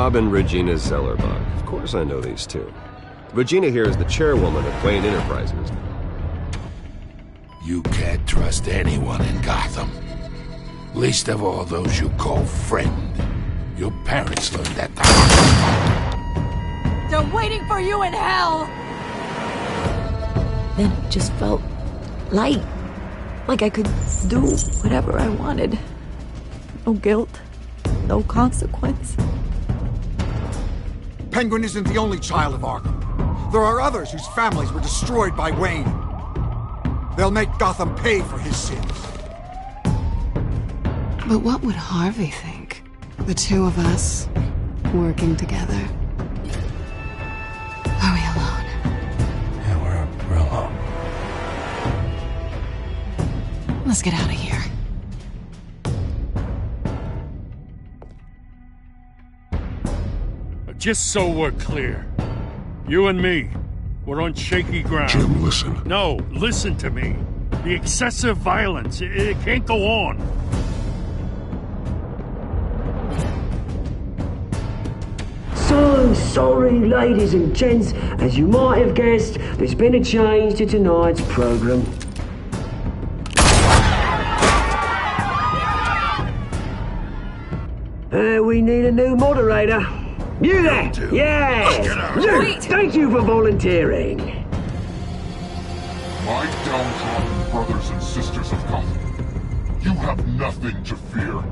Rob and Regina Zellerbach. Of course I know these two. Regina here is the chairwoman of Wayne Enterprises. You can't trust anyone in Gotham. Least of all those you call friend. Your parents learned that the hard way. They're waiting for you in hell! Then it just felt light. Like I could do whatever I wanted. No guilt. No consequence. Penguin isn't the only child of Arkham. There are others whose families were destroyed by Wayne. They'll make Gotham pay for his sins. But what would Harvey think? The two of us, working together. Are we alone? Yeah, we're alone. Let's get out of here. Just so we're clear, you and me, we're on shaky ground. Jim, listen. No, listen to me. The excessive violence, it can't go on. So sorry, ladies and gents. As you might have guessed, there's been a change to tonight's program. We need a new moderator. You there! Yeah! Luke, thank you for volunteering. My downtrodden brothers and sisters of Gotham, you have nothing to fear.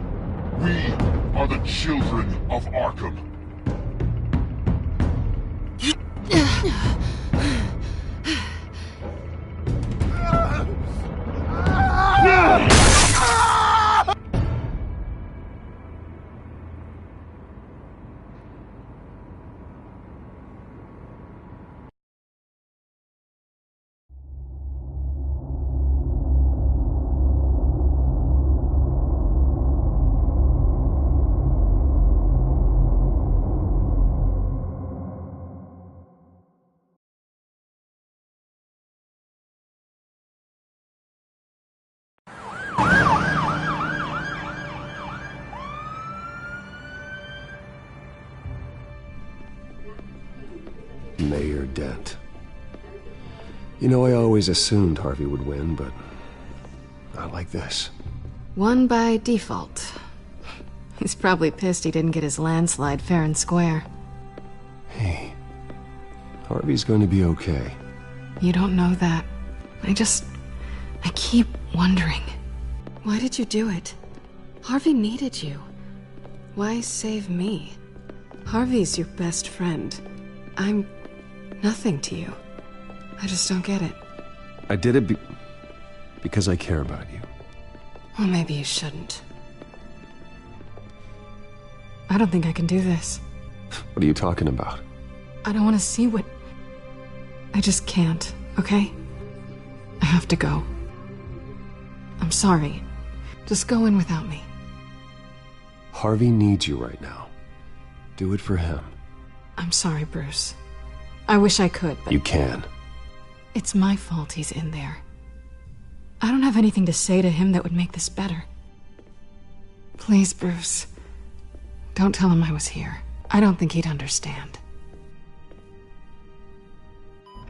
We are the children of Arkham. Mayor Dent. You know, I always assumed Harvey would win, but not like this. Won by default. He's probably pissed he didn't get his landslide fair and square. Hey, Harvey's going to be okay. You don't know that. I keep wondering. Why did you do it? Harvey needed you. Why save me? Harvey's your best friend. I'm nothing to you. I just don't get it. I did it because I care about you. Well, maybe you shouldn't. I don't think I can do this. What are you talking about? I don't want to see what... I just can't, okay? I have to go. I'm sorry. Just go in without me. Harvey needs you right now. Do it for him. I'm sorry, Bruce. I wish I could, but... You can. It's my fault he's in there. I don't have anything to say to him that would make this better. Please, Bruce. Don't tell him I was here. I don't think he'd understand.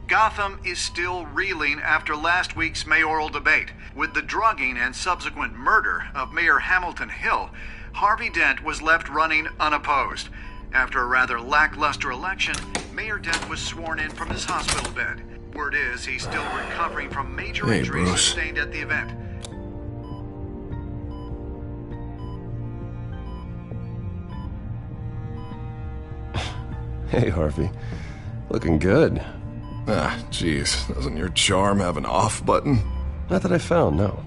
Gotham is still reeling after last week's mayoral debate. With the drugging and subsequent murder of Mayor Hamilton Hill, Harvey Dent was left running unopposed. After a rather lackluster election, Mayor Dent was sworn in from his hospital bed. Word is he's still recovering from major injuries sustained at the event. Hey, Harvey. Looking good. Ah, jeez. Doesn't your charm have an off button? Not that I found, no.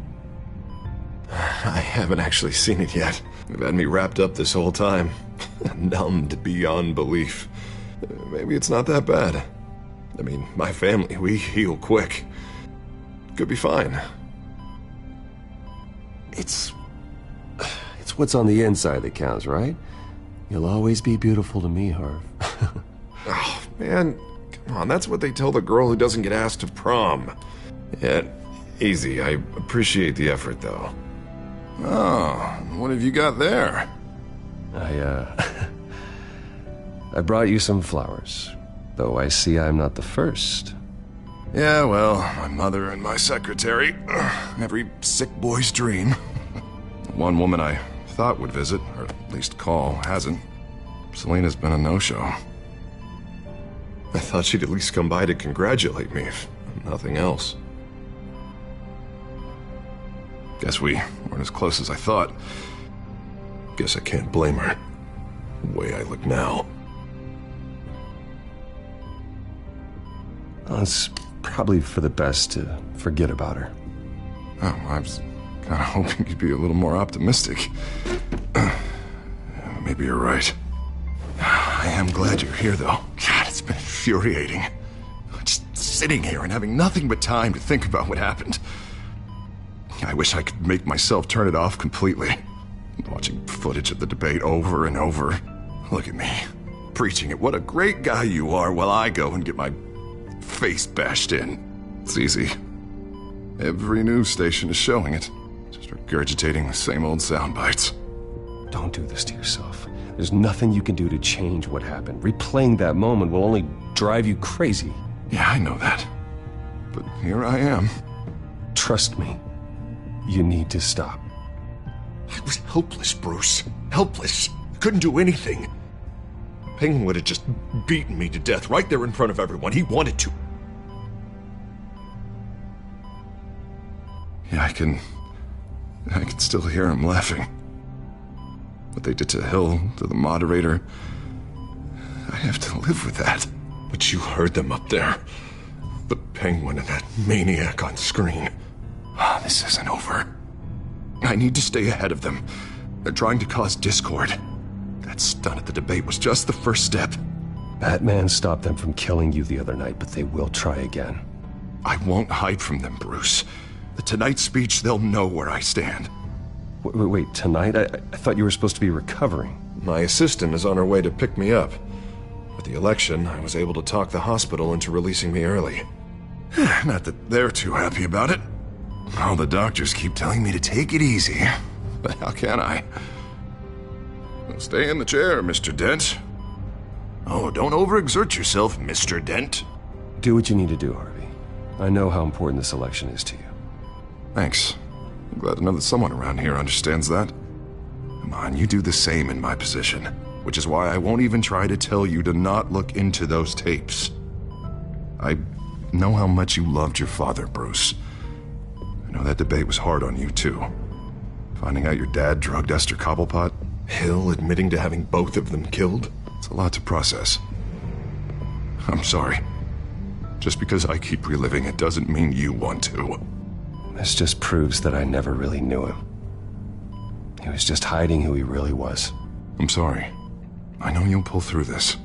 I haven't actually seen it yet. You've had me wrapped up this whole time. Numbed beyond belief. Maybe it's not that bad. I mean, my family, we heal quick. Could be fine. It's what's on the inside that counts, right? You'll always be beautiful to me, Harv. Oh, man. Come on, that's what they tell the girl who doesn't get asked to prom. Yeah, easy. I appreciate the effort, though. Oh, what have you got there? I brought you some flowers, though I see I'm not the first. Yeah, well, my mother and my secretary. Every sick boy's dream. One woman I thought would visit, or at least call, hasn't. Selena's been a no-show. I thought she'd at least come by to congratulate me, if nothing else. Guess we weren't as close as I thought. Guess I can't blame her. The way I look now. Well, it's probably for the best to forget about her. Oh, I was kind of hoping you'd be a little more optimistic. Maybe you're right. I am glad you're here, though. God, it's been infuriating. Just sitting here and having nothing but time to think about what happened. I wish I could make myself turn it off completely. Watching footage of the debate over and over. Look at me, preaching it. What a great guy you are, while I go and get my face bashed in. It's easy. Every news station is showing it. Just regurgitating the same old sound bites. Don't do this to yourself. There's nothing you can do to change what happened. Replaying that moment will only drive you crazy. Yeah, I know that. But here I am. Trust me. You need to stop. I was helpless, Bruce. Helpless. Couldn't do anything. Penguin would have just beaten me to death right there in front of everyone. He wanted to. Yeah, I can still hear him laughing. What they did to Hill, to the moderator. I have to live with that. But you heard them up there. The Penguin and that maniac on screen. This isn't over. I need to stay ahead of them. They're trying to cause discord. That stunt at the debate was just the first step. Batman stopped them from killing you the other night, but they will try again. I won't hide from them, Bruce. The Tonight speech, they'll know where I stand. Wait, tonight? I thought you were supposed to be recovering. My assistant is on her way to pick me up. With the election, I was able to talk the hospital into releasing me early. Not that they're too happy about it. All the doctors keep telling me to take it easy. But how can I? Well, stay in the chair, Mr. Dent. Oh, don't overexert yourself, Mr. Dent. Do what you need to do, Harvey. I know how important this election is to you. Thanks. I'm glad to know that someone around here understands that. Come on, you do the same in my position. Which is why I won't even try to tell you to not look into those tapes. I know how much you loved your father, Bruce. I know that debate was hard on you, too. Finding out your dad drugged Esther Cobblepot, Hill admitting to having both of them killed. It's a lot to process. I'm sorry. Just because I keep reliving it doesn't mean you want to. This just proves that I never really knew him. He was just hiding who he really was. I'm sorry. I know you'll pull through this.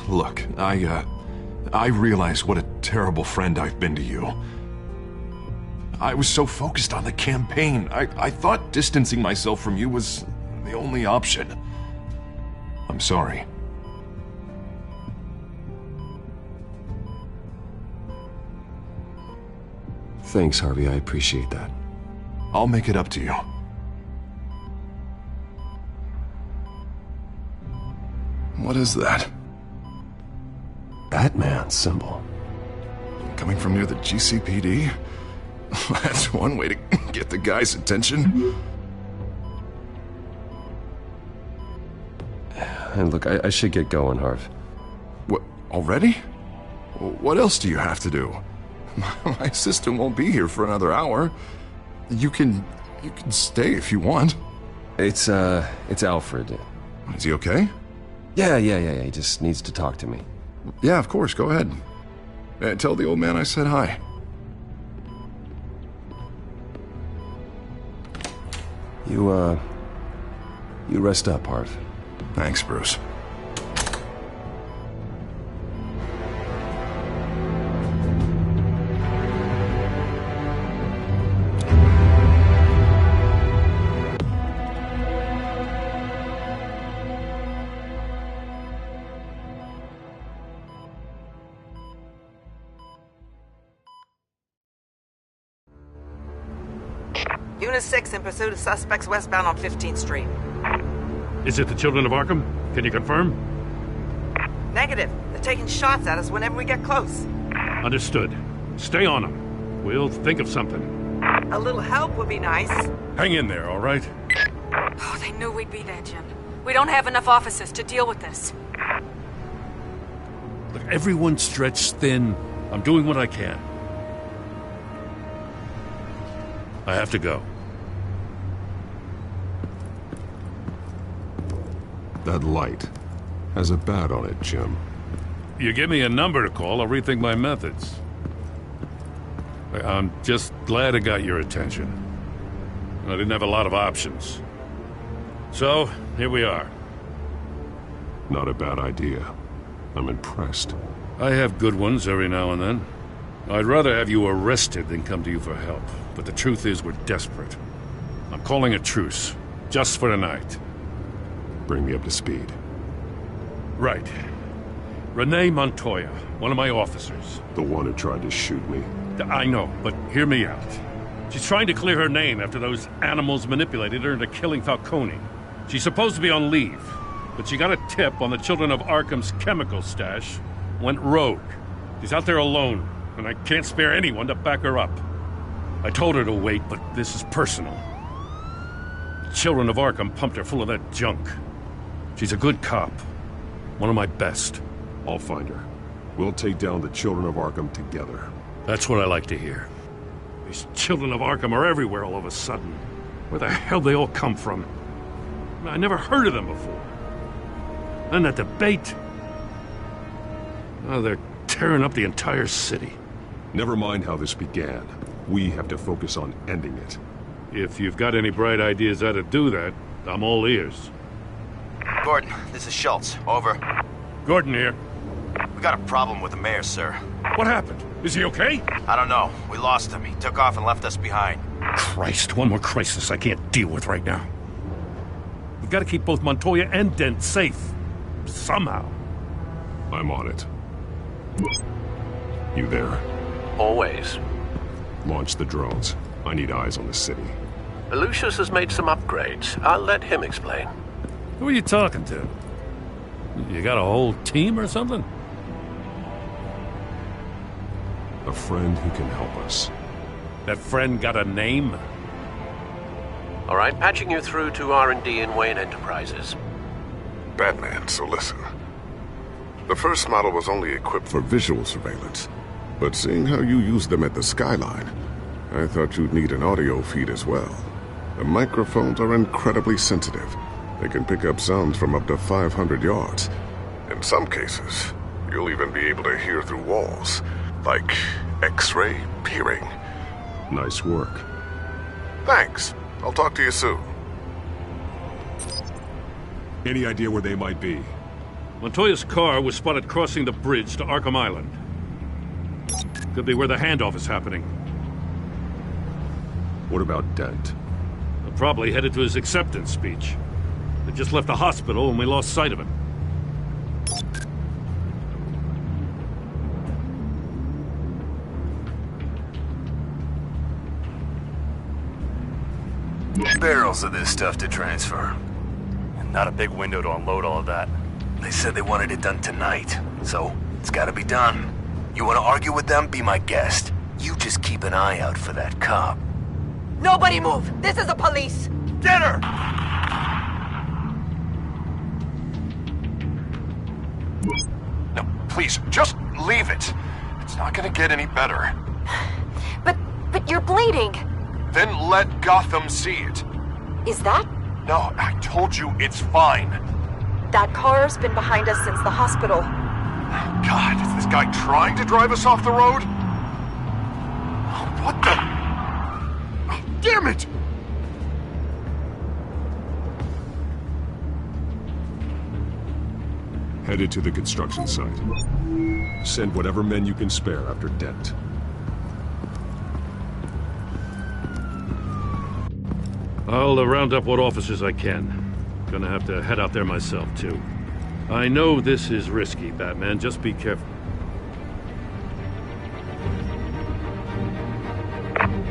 Look, I realize what a terrible friend I've been to you. I was so focused on the campaign. I thought distancing myself from you was the only option. I'm sorry. Thanks, Harvey. I appreciate that. I'll make it up to you. What is that? Batman symbol. Coming from near the GCPD? That's one way to get the guy's attention. And look, I should get going, Harv. What, already? What else do you have to do? My assistant won't be here for another hour. You can stay if you want. It's Alfred. Is he okay? Yeah. He just needs to talk to me. Yeah, of course. Go ahead. Tell the old man I said hi. You rest up, Harv. Thanks, Bruce. Unit 6 in pursuit of suspects westbound on 15th Street. Is it the Children of Arkham? Can you confirm? Negative. They're taking shots at us whenever we get close. Understood. Stay on them. We'll think of something. A little help would be nice. Hang in there, all right? Oh, they knew we'd be there, Jim. We don't have enough officers to deal with this. Look, everyone's stretched thin. I'm doing what I can. I have to go. That light has a bat on it, Jim. You give me a number to call, I'll rethink my methods. I'm just glad I got your attention. I didn't have a lot of options. So, here we are. Not a bad idea. I'm impressed. I have good ones every now and then. I'd rather have you arrested than come to you for help. But the truth is, we're desperate. I'm calling a truce. Just for tonight. Bring me up to speed. Right. Renee Montoya, one of my officers. The one who tried to shoot me. I know, but hear me out. She's trying to clear her name after those animals manipulated her into killing Falcone. She's supposed to be on leave, but she got a tip on the Children of Arkham's chemical stash, went rogue. She's out there alone, and I can't spare anyone to back her up. I told her to wait, but this is personal. The Children of Arkham pumped her full of that junk. She's a good cop. One of my best. I'll find her. We'll take down the Children of Arkham together. That's what I like to hear. These Children of Arkham are everywhere all of a sudden. Where the hell they all come from? I never heard of them before. And that debate. Oh, they're tearing up the entire city. Never mind how this began. We have to focus on ending it. If you've got any bright ideas how to do that, I'm all ears. Gordon, this is Schultz. Over. Gordon here. We got a problem with the mayor, sir. What happened? Is he okay? I don't know. We lost him. He took off and left us behind. Christ, one more crisis I can't deal with right now. We've got to keep both Montoya and Dent safe. Somehow. I'm on it. You there? Always. Launch the drones. I need eyes on the city. Lucius has made some upgrades. I'll let him explain. Who are you talking to? You got a whole team or something? A friend who can help us. That friend got a name? All right, patching you through to R&D in Wayne Enterprises. Batman, so listen. The first model was only equipped for visual surveillance, but seeing how you use them at the Skyline, I thought you'd need an audio feed as well. The microphones are incredibly sensitive. They can pick up sounds from up to 500 yards. In some cases, you'll even be able to hear through walls, like X-ray peering. Nice work. Thanks. I'll talk to you soon. Any idea where they might be? Montoya's car was spotted crossing the bridge to Arkham Island. Could be where the handoff is happening. What about Dent? Probably headed to his acceptance speech. They just left the hospital and we lost sight of him. Barrels of this stuff to transfer. And not a big window to unload all of that. They said they wanted it done tonight, so it's gotta be done. You wanna argue with them? Be my guest. You just keep an eye out for that cop. Nobody move! This is the police! Get her! No, please, just leave it. It's not gonna get any better. But you're bleeding. Then let Gotham see it. Is that? No, I told you it's fine. That car's been behind us since the hospital. God, is this guy trying to drive us off the road? What the? Oh, damn it! Headed to the construction site. Send whatever men you can spare after Dent. I'll round up what officers I can. Gonna have to head out there myself, too. I know this is risky, Batman. Just be careful.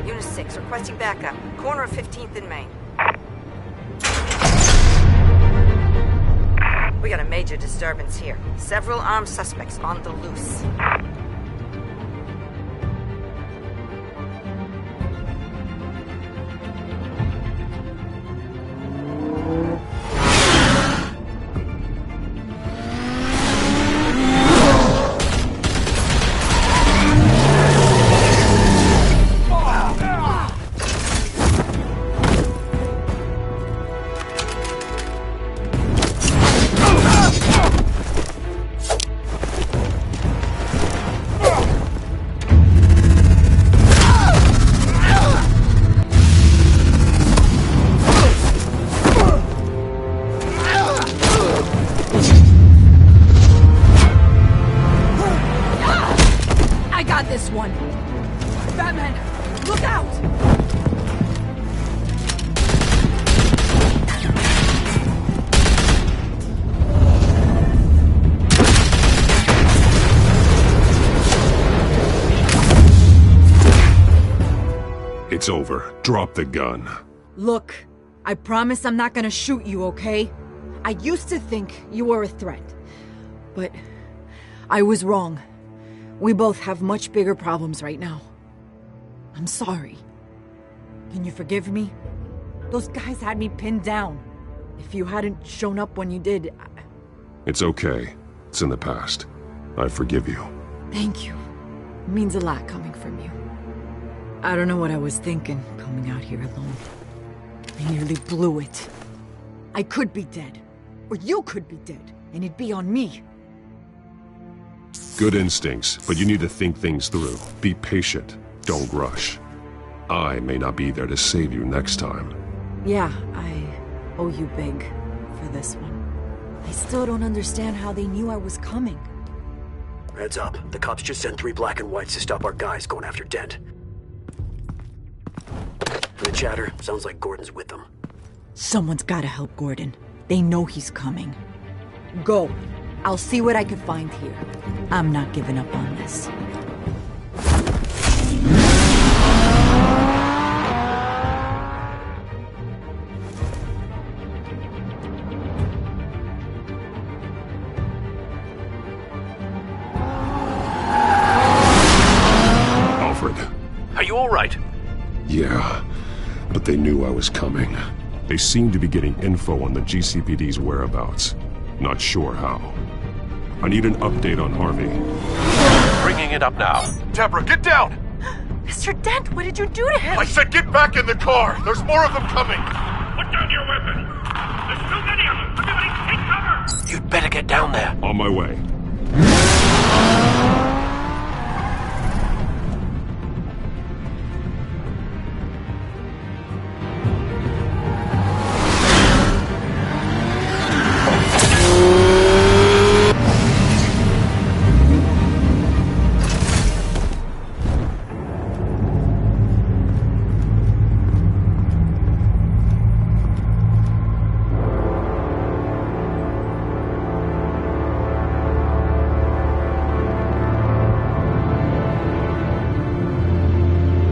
Unit 6, requesting backup. Corner of 15th and Main. We got a major disturbance here. Several armed suspects on the loose. This one. Batman, look out! It's over. Drop the gun. Look, I promise I'm not gonna shoot you, okay? I used to think you were a threat, but I was wrong. We both have much bigger problems right now. I'm sorry. Can you forgive me? Those guys had me pinned down. If you hadn't shown up when you did, It's okay. It's in the past. I forgive you. Thank you. It means a lot coming from you. I don't know what I was thinking, coming out here alone. I nearly blew it. I could be dead. Or you could be dead, and it'd be on me. Good instincts, but you need to think things through. Be patient. Don't rush. I may not be there to save you next time. Yeah, I owe you big for this one. I still don't understand how they knew I was coming. Heads up. The cops just sent 3 black and whites to stop our guys going after Dent. From the chatter, sounds like Gordon's with them. Someone's gotta help Gordon. They know he's coming. Go. I'll see what I can find here. I'm not giving up on this. Alfred. Are you all right? Yeah, but they knew I was coming. They seemed to be getting info on the GCPD's whereabouts. Not sure how. I need an update on Harvey. Bringing it up now. Deborah, get down! Mr. Dent, what did you do to him? I said get back in the car! There's more of them coming! Put down your weapon! There's too many of them! Everybody take cover! You'd better get down there. On my way.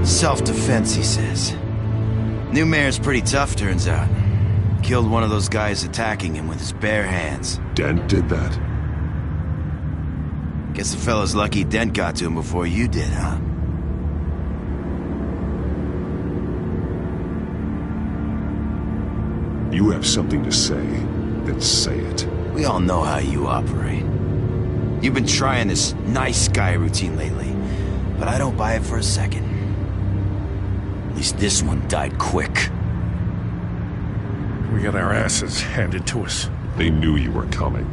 Self-defense, he says. New mayor's pretty tough, turns out. Killed one of those guys attacking him with his bare hands. Dent did that? Guess the fella's lucky Dent got to him before you did, huh? You have something to say, then say it. We all know how you operate. You've been trying this nice guy routine lately, but I don't buy it for a second. At least this one died quick. We got our asses handed to us. They knew you were coming.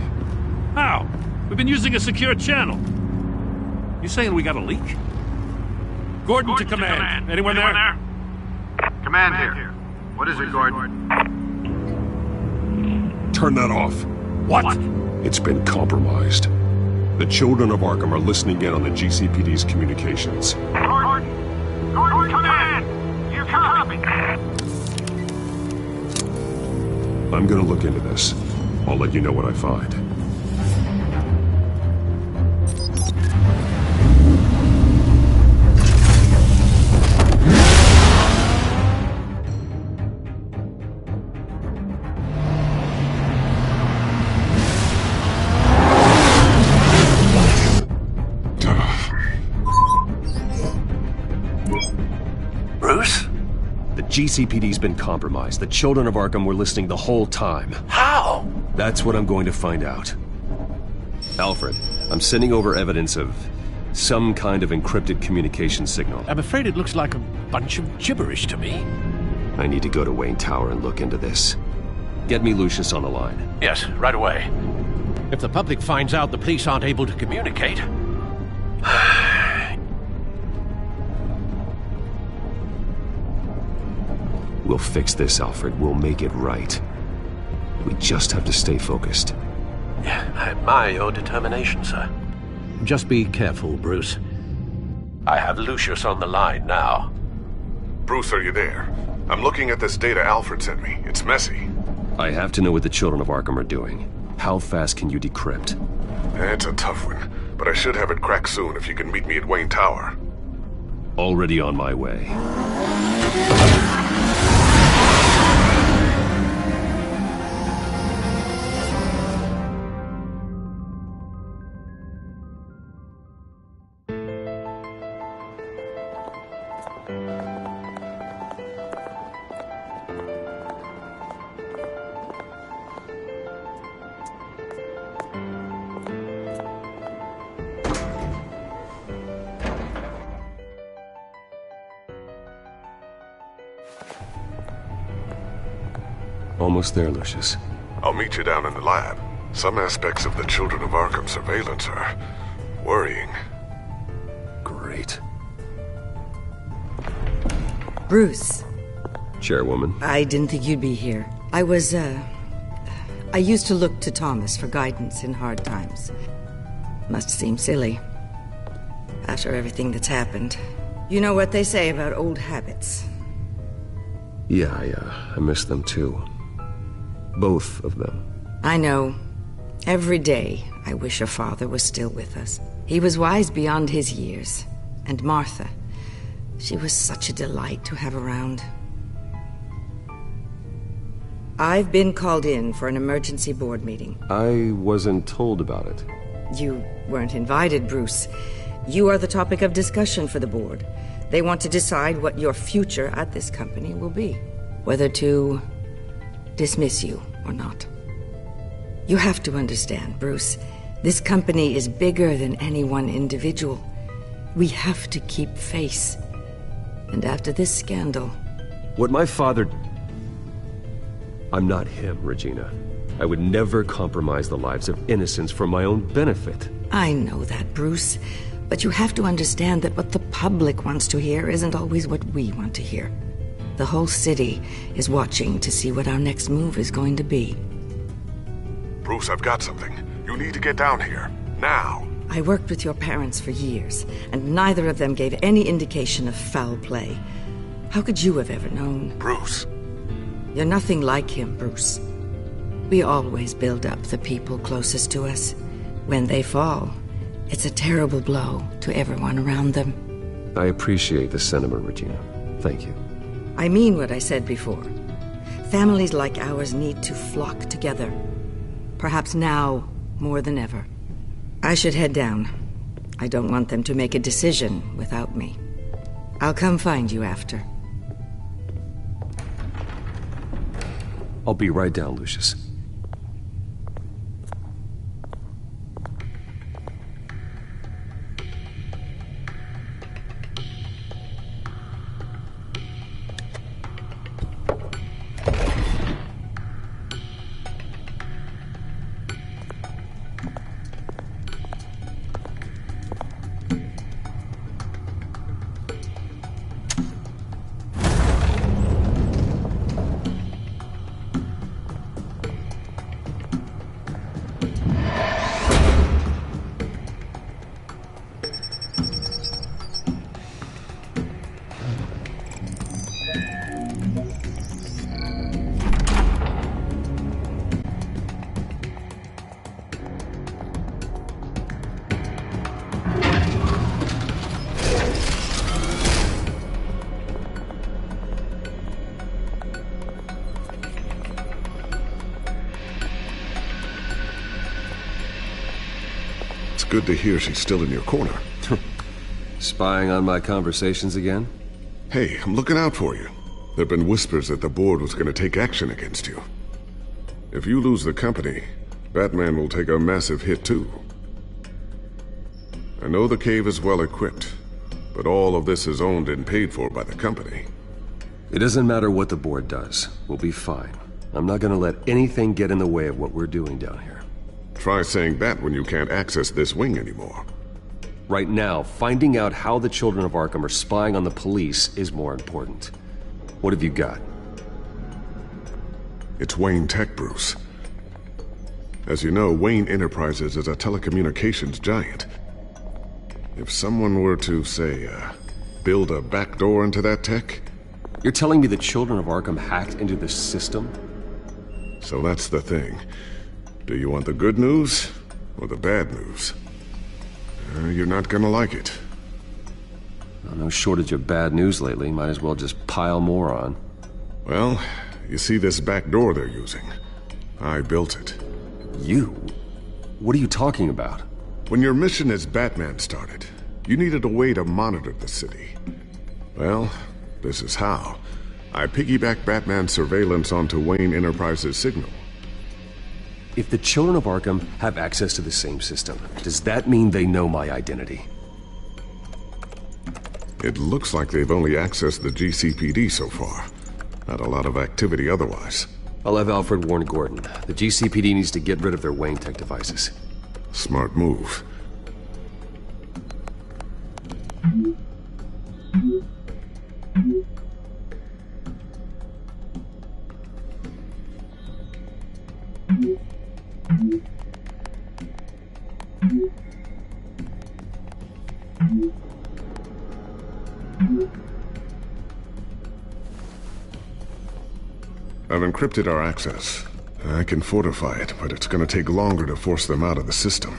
How? We've been using a secure channel. You saying we got a leak? Gordon to command. Anyone there? Command here. What is it, Gordon? Turn that off. What? It's been compromised. The children of Arkham are listening in on the GCPD's communications. Gordon, command! You copy? I'm gonna look into this. I'll let you know what I find. GCPD's been compromised. The children of Arkham were listening the whole time. How? That's what I'm going to find out. Alfred, I'm sending over evidence of some kind of encrypted communication signal. I'm afraid it looks like a bunch of gibberish to me. I need to go to Wayne Tower and look into this. Get me Lucius on the line. Yes, right away. If the public finds out the police aren't able to communicate... We'll fix this, Alfred. We'll make it right. We just have to stay focused. Yeah, I admire your determination, sir. Just be careful, Bruce. I have Lucius on the line now. Bruce, are you there? I'm looking at this data Alfred sent me. It's messy. I have to know what the children of Arkham are doing. How fast can you decrypt? It's a tough one, but I should have it cracked soon if you can meet me at Wayne Tower. Already on my way. Almost there, Lucius. I'll meet you down in the lab. Some aspects of the Children of Arkham surveillance are worrying. Great. Bruce. Chairwoman. I didn't think you'd be here. I used to look to Thomas for guidance in hard times. Must seem silly. After everything that's happened. You know what they say about old habits. Yeah, I miss them too. Both of them. I know. Every day, I wish your father was still with us. He was wise beyond his years. And Martha, she was such a delight to have around. I've been called in for an emergency board meeting. I wasn't told about it. You weren't invited, Bruce. You are the topic of discussion for the board. They want to decide what your future at this company will be. Whether to dismiss you or not. You have to understand, Bruce. This company is bigger than any one individual. We have to keep face. And after this scandal... What my father... I'm not him, Regina. I would never compromise the lives of innocents for my own benefit. I know that, Bruce. But you have to understand that what the public wants to hear isn't always what we want to hear. The whole city is watching to see what our next move is going to be. Bruce, I've got something. You need to get down here. Now. I worked with your parents for years, and neither of them gave any indication of foul play. How could you have ever known? Bruce. You're nothing like him, Bruce. We always build up the people closest to us. When they fall, it's a terrible blow to everyone around them. I appreciate the sentiment, Regina. Thank you. I mean what I said before. Families like ours need to flock together. Perhaps now more than ever. I should head down. I don't want them to make a decision without me. I'll come find you after. I'll be right down, Lucius. Good to hear she's still in your corner. Spying on my conversations again? Hey, I'm looking out for you. There've been whispers that the board was going to take action against you. If you lose the company, Batman will take a massive hit too. I know the cave is well equipped, but all of this is owned and paid for by the company. It doesn't matter what the board does. We'll be fine. I'm not gonna let anything get in the way of what we're doing down here. Try saying that when you can't access this wing anymore. Right now, finding out how the children of Arkham are spying on the police is more important. What have you got? It's Wayne Tech, Bruce. As you know, Wayne Enterprises is a telecommunications giant. If someone were to, say, build a backdoor into that tech... You're telling me the children of Arkham hacked into this system? So that's the thing. Do you want the good news or the bad news? You're not gonna like it. Well, no shortage of bad news lately. Might as well just pile more on. Well, you see this back door they're using? I built it. You? What are you talking about? When your mission as Batman started, you needed a way to monitor the city. Well, this is how. I piggybacked Batman's surveillance onto Wayne Enterprises' signal. If the children of Arkham have access to the same system, does that mean they know my identity? It looks like they've only accessed the GCPD so far. Not a lot of activity otherwise. I'll have Alfred warn Gordon. The GCPD needs to get rid of their Wayne Tech devices. Smart move. I've encrypted our access. I can fortify it, but it's gonna take longer to force them out of the system.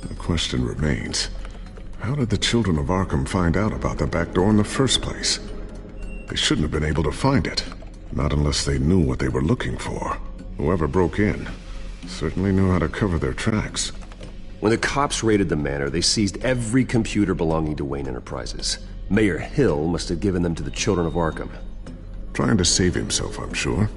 The question remains, how did the children of Arkham find out about the back door in the first place? They shouldn't have been able to find it. Not unless they knew what they were looking for. Whoever broke in certainly knew how to cover their tracks. When the cops raided the manor, they seized every computer belonging to Wayne Enterprises. Mayor Hill must have given them to the children of Arkham. Trying to save himself, I'm sure.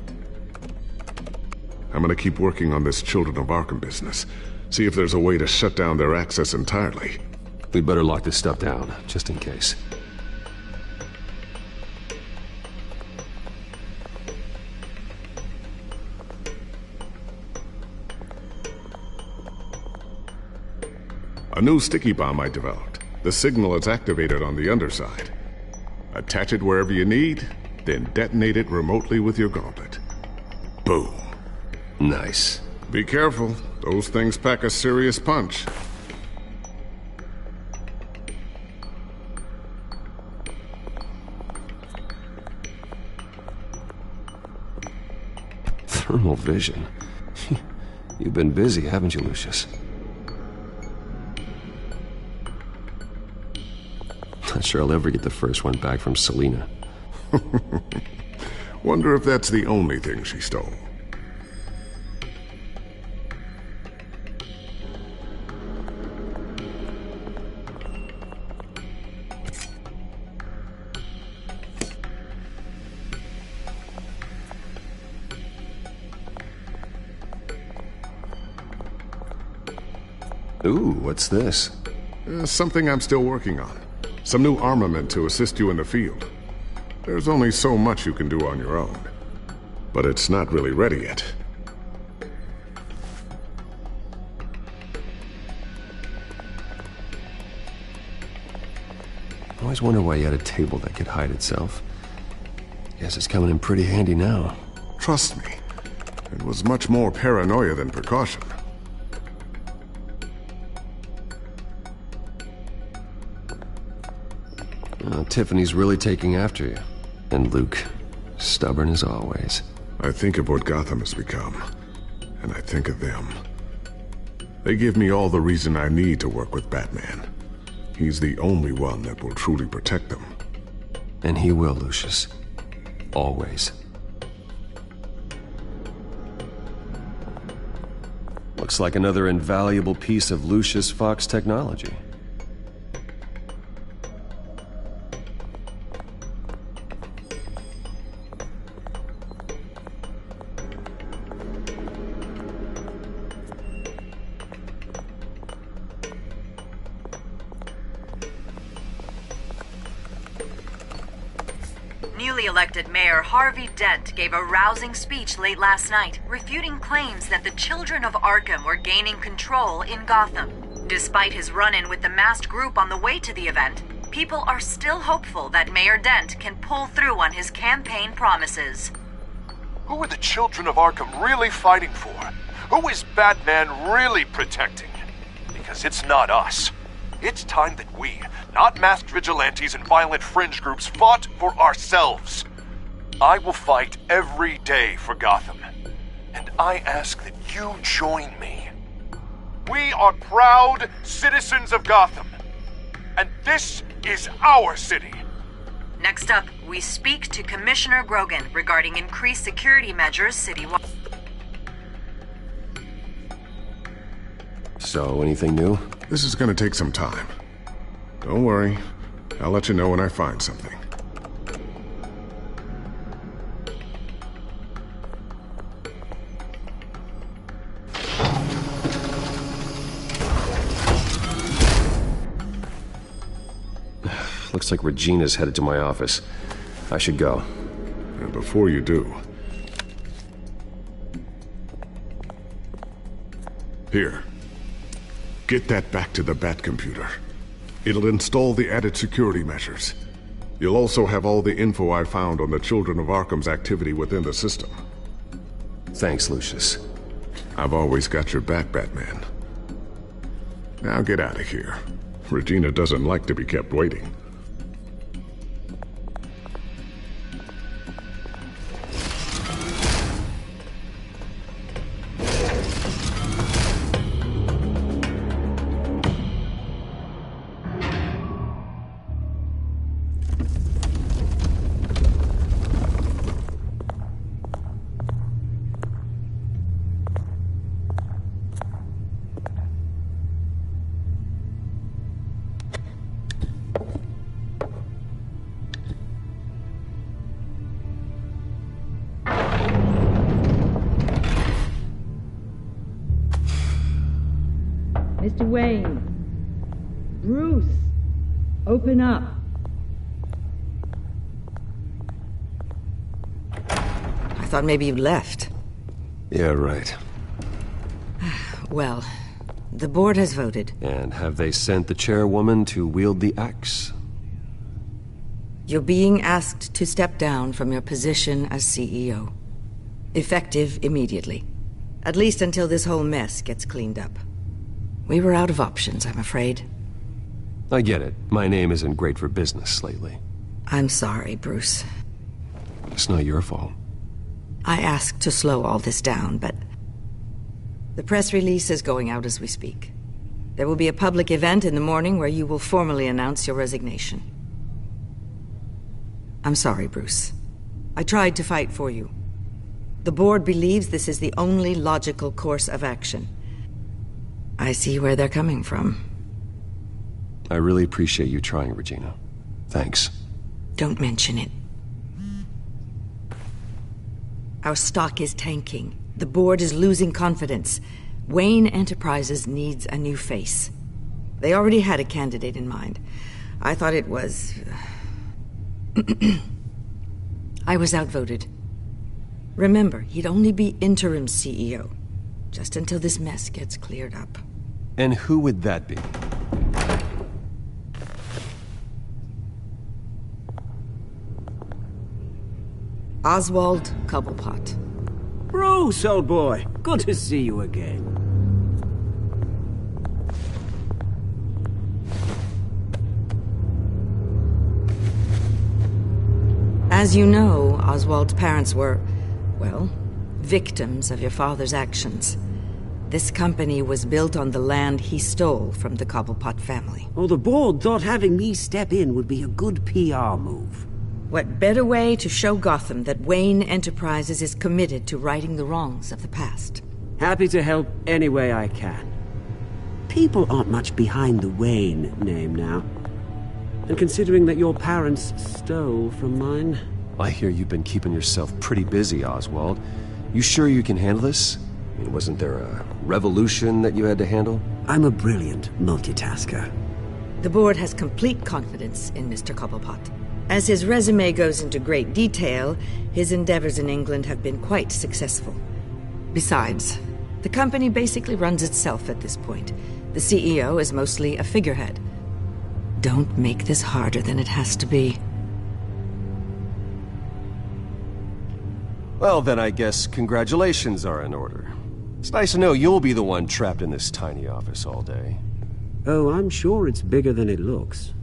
I'm gonna keep working on this Children of Arkham business. See if there's a way to shut down their access entirely. We'd better lock this stuff down, just in case. A new sticky bomb I developed. The signal is activated on the underside. Attach it wherever you need, then detonate it remotely with your gauntlet. Boom. Nice. Be careful. Those things pack a serious punch. Thermal vision. You've been busy, haven't you, Lucius? Not sure I'll ever get the first one back from Selina. Wonder if that's the only thing she stole. Ooh, what's this? Something I'm still working on. Some new armament to assist you in the field. There's only so much you can do on your own. But it's not really ready yet. I always wonder why you had a table that could hide itself. Guess it's coming in pretty handy now. Trust me, it was much more paranoia than precaution. Tiffany's really taking after you. And Luke, stubborn as always. I think of what Gotham has become, and I think of them. They give me all the reason I need to work with Batman. He's the only one that will truly protect them. And he will, Lucius. Always. Looks like another invaluable piece of Lucius Fox technology. newly elected Mayor Harvey Dent gave a rousing speech late last night, refuting claims that the children of Arkham were gaining control in Gotham. Despite his run-in with the masked group on the way to the event, people are still hopeful that Mayor Dent can pull through on his campaign promises. Who are the children of Arkham really fighting for? Who is Batman really protecting? Because it's not us. It's time that we, not masked vigilantes and violent fringe groups, fought for ourselves. I will fight every day for Gotham. And I ask that you join me. We are proud citizens of Gotham. And this is our city. Next up, we speak to Commissioner Grogan regarding increased security measures citywide. So, anything new? This is gonna take some time. Don't worry. I'll let you know when I find something. Looks like Regina's headed to my office. I should go. And before you do... Here. Get that back to the Bat computer. It'll install the added security measures. You'll also have all the info I found on the Children of Arkham's activity within the system. Thanks, Lucius. I've always got your back, Batman. Now get out of here. Regina doesn't like to be kept waiting. Mr. Wayne. Bruce. Open up. I thought maybe you'd left. Yeah, right. Well, the board has voted. And have they sent the chairwoman to wield the axe? You're being asked to step down from your position as CEO. Effective immediately. At least until this whole mess gets cleaned up. We were out of options, I'm afraid. I get it. My name isn't great for business lately. I'm sorry, Bruce. It's not your fault. I asked to slow all this down, but... the press release is going out as we speak. There will be a public event in the morning where you will formally announce your resignation. I'm sorry, Bruce. I tried to fight for you. The board believes this is the only logical course of action. I see where they're coming from. I really appreciate you trying, Regina. Thanks. Don't mention it. Our stock is tanking. The board is losing confidence. Wayne Enterprises needs a new face. They already had a candidate in mind. I thought it was... I was outvoted. Remember, he'd only be interim CEO. Just until this mess gets cleared up. And who would that be? Oswald Cobblepot. Bruce, old boy. Good to see you again. As you know, Oswald's parents were, well, victims of your father's actions. This company was built on the land he stole from the Cobblepot family. Oh, the board thought having me step in would be a good PR move. What better way to show Gotham that Wayne Enterprises is committed to righting the wrongs of the past? Happy to help any way I can. People aren't much behind the Wayne name now. And considering that your parents stole from mine... I hear you've been keeping yourself pretty busy, Oswald. You sure you can handle this? I mean, wasn't there a revolution that you had to handle? I'm a brilliant multitasker. The board has complete confidence in Mr. Cobblepot. As his resume goes into great detail, his endeavors in England have been quite successful. Besides, the company basically runs itself at this point. The CEO is mostly a figurehead. Don't make this harder than it has to be. Well, then I guess congratulations are in order. It's nice to know you'll be the one trapped in this tiny office all day. Oh, I'm sure it's bigger than it looks.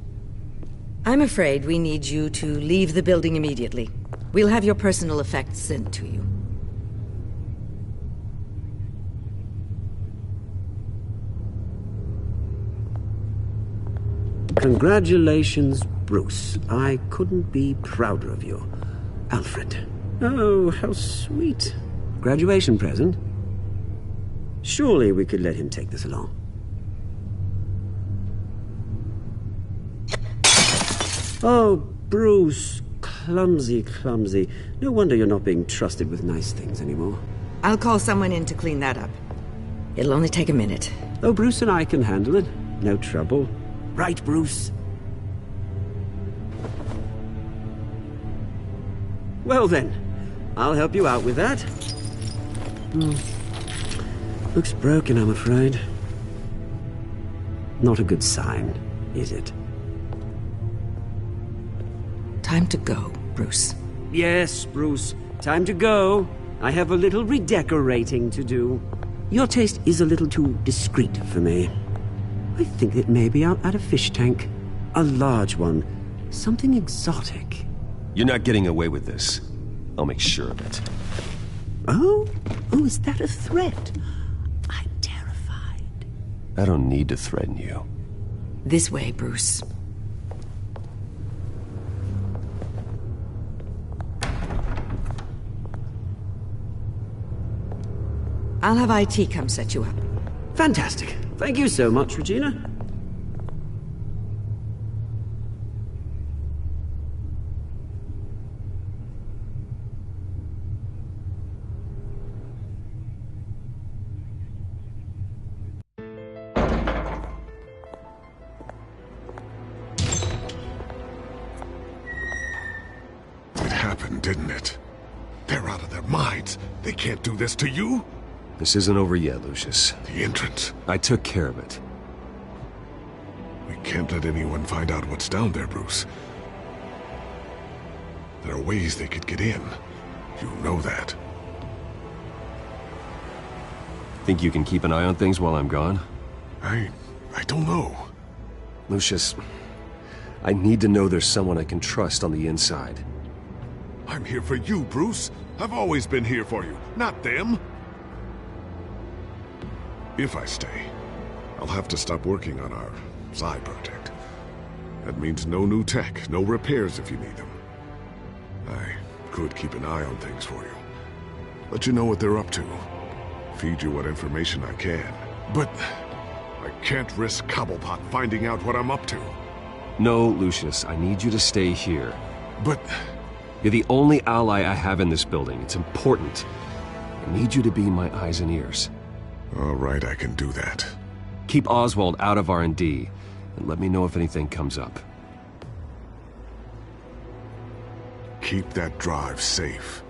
I'm afraid we need you to leave the building immediately. We'll have your personal effects sent to you. Congratulations, Bruce. I couldn't be prouder of you. Alfred. Oh, how sweet. Graduation present? Surely we could let him take this along. Oh, Bruce. Clumsy, clumsy. No wonder you're not being trusted with nice things anymore. I'll call someone in to clean that up. It'll only take a minute. Oh, Bruce and I can handle it. No trouble. Right, Bruce? Well then, I'll help you out with that. Looks broken, I'm afraid. Not a good sign, is it? Time to go, Bruce. Yes, Bruce. Time to go. I have a little redecorating to do. Your taste is a little too discreet for me. I think that maybe I'll add a fish tank. A large one. Something exotic. You're not getting away with this. I'll make sure of it. Oh? Oh, is that a threat? I'm terrified. I don't need to threaten you. This way, Bruce. I'll have IT come set you up. Fantastic. Thank you so much, Regina. It happened, didn't it? They're out of their minds. They can't do this to you? This isn't over yet, Lucius. The entrance. I took care of it. We can't let anyone find out what's down there, Bruce. There are ways they could get in. You know that. Think you can keep an eye on things while I'm gone? I don't know. Lucius, I need to know there's someone I can trust on the inside. I'm here for you, Bruce. I've always been here for you, not them. If I stay, I'll have to stop working on our side project. That means no new tech, no repairs if you need them. I could keep an eye on things for you. Let you know what they're up to. Feed you what information I can. But I can't risk Cobblepot finding out what I'm up to. No, Lucius, I need you to stay here. But... You're the only ally I have in this building. It's important. I need you to be my eyes and ears. All right, I can do that. Keep Oswald out of R&D, and let me know if anything comes up. Keep that drive safe.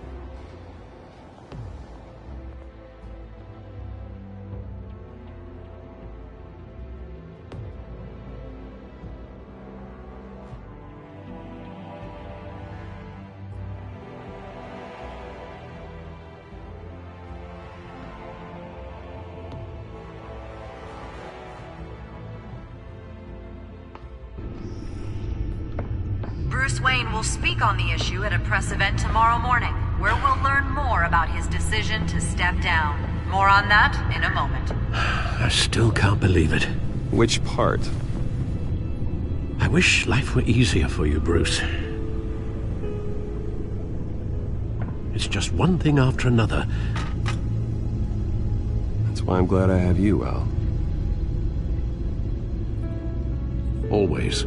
Bruce Wayne will speak on the issue at a press event tomorrow morning, where we'll learn more about his decision to step down. More on that in a moment. I still can't believe it. Which part? I wish life were easier for you, Bruce. It's just one thing after another. That's why I'm glad I have you, Al. Always.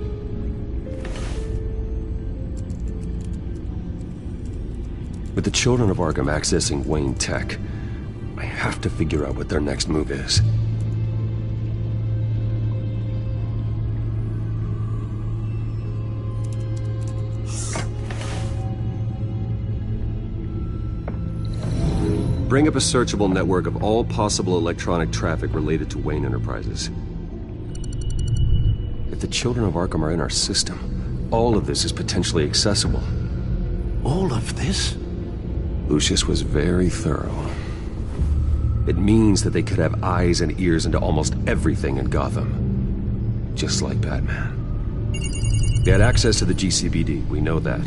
With the children of Arkham accessing Wayne Tech, I have to figure out what their next move is. Bring up a searchable network of all possible electronic traffic related to Wayne Enterprises. If the children of Arkham are in our system, all of this is potentially accessible. All of this? Lucius was very thorough. It means that they could have eyes and ears into almost everything in Gotham. Just like Batman. They had access to the GCPD, we know that.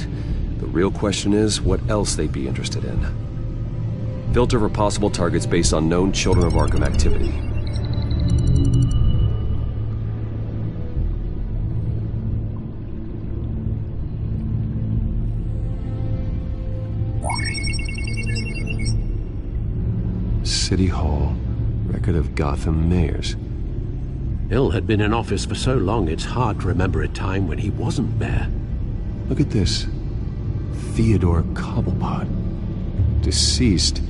The real question is, what else they'd be interested in. Filter for possible targets based on known Children of Arkham activity. City Hall, record of Gotham mayors. Hill had been in office for so long, it's hard to remember a time when he wasn't there. Look at this. Theodore Cobblepot. Deceased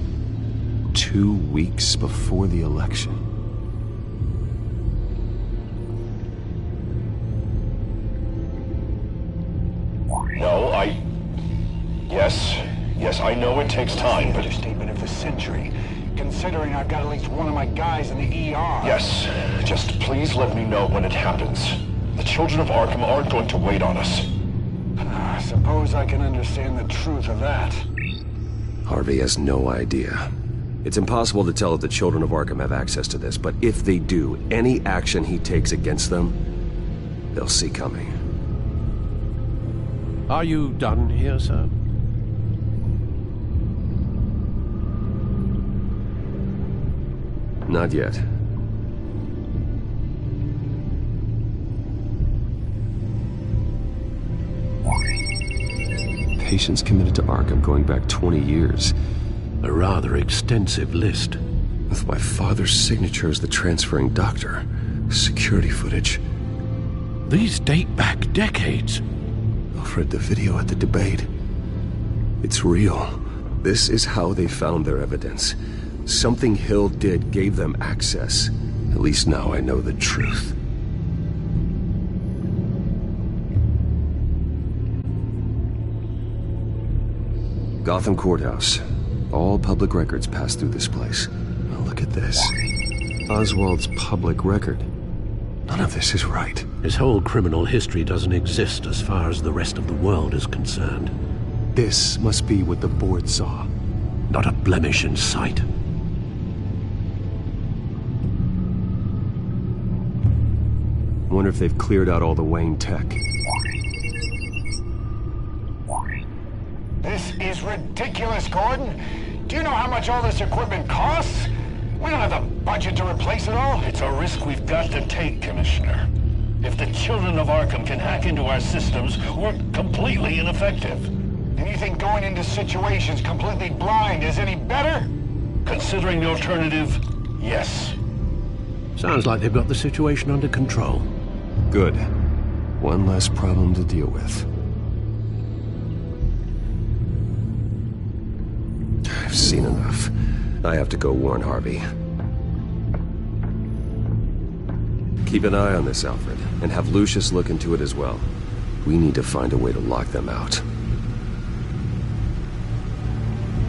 2 weeks before the election. No, Yes, I know it takes time, but... Understatement of the century. Considering I've got at least one of my guys in the ER. Yes, just please let me know when it happens. The children of Arkham aren't going to wait on us. I suppose I can understand the truth of that. Harvey has no idea. It's impossible to tell if the children of Arkham have access to this, but if they do, any action he takes against them, they'll see coming. Are you done here, sir? Not yet. Patients committed to Arkham going back 20 years. A rather extensive list. With my father's signature as the transferring doctor. Security footage. These date back decades. I've read the video at the debate. It's real. This is how they found their evidence. Something Hill did gave them access. At least now I know the truth. Gotham Courthouse. All public records pass through this place. Now look at this. Oswald's public record. None of this is right. His whole criminal history doesn't exist as far as the rest of the world is concerned. This must be what the board saw. Not a blemish in sight. Wonder if they've cleared out all the Wayne tech. This is ridiculous, Gordon. Do you know how much all this equipment costs? We don't have the budget to replace it all. It's a risk we've got to take, Commissioner. If the children of Arkham can hack into our systems, we're completely ineffective. And you think going into situations completely blind is any better? Considering the alternative, yes. Sounds like they've got the situation under control. Good. One less problem to deal with. I've seen enough. I have to go warn Harvey. Keep an eye on this, Alfred, and have Lucius look into it as well. We need to find a way to lock them out.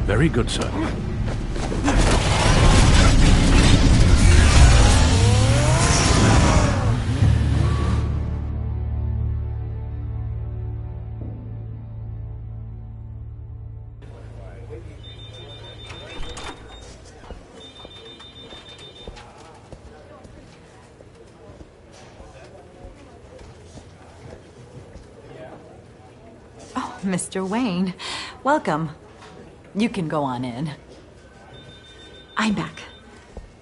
Very good, sir. Mr. Wayne, welcome. You can go on in. I'm back.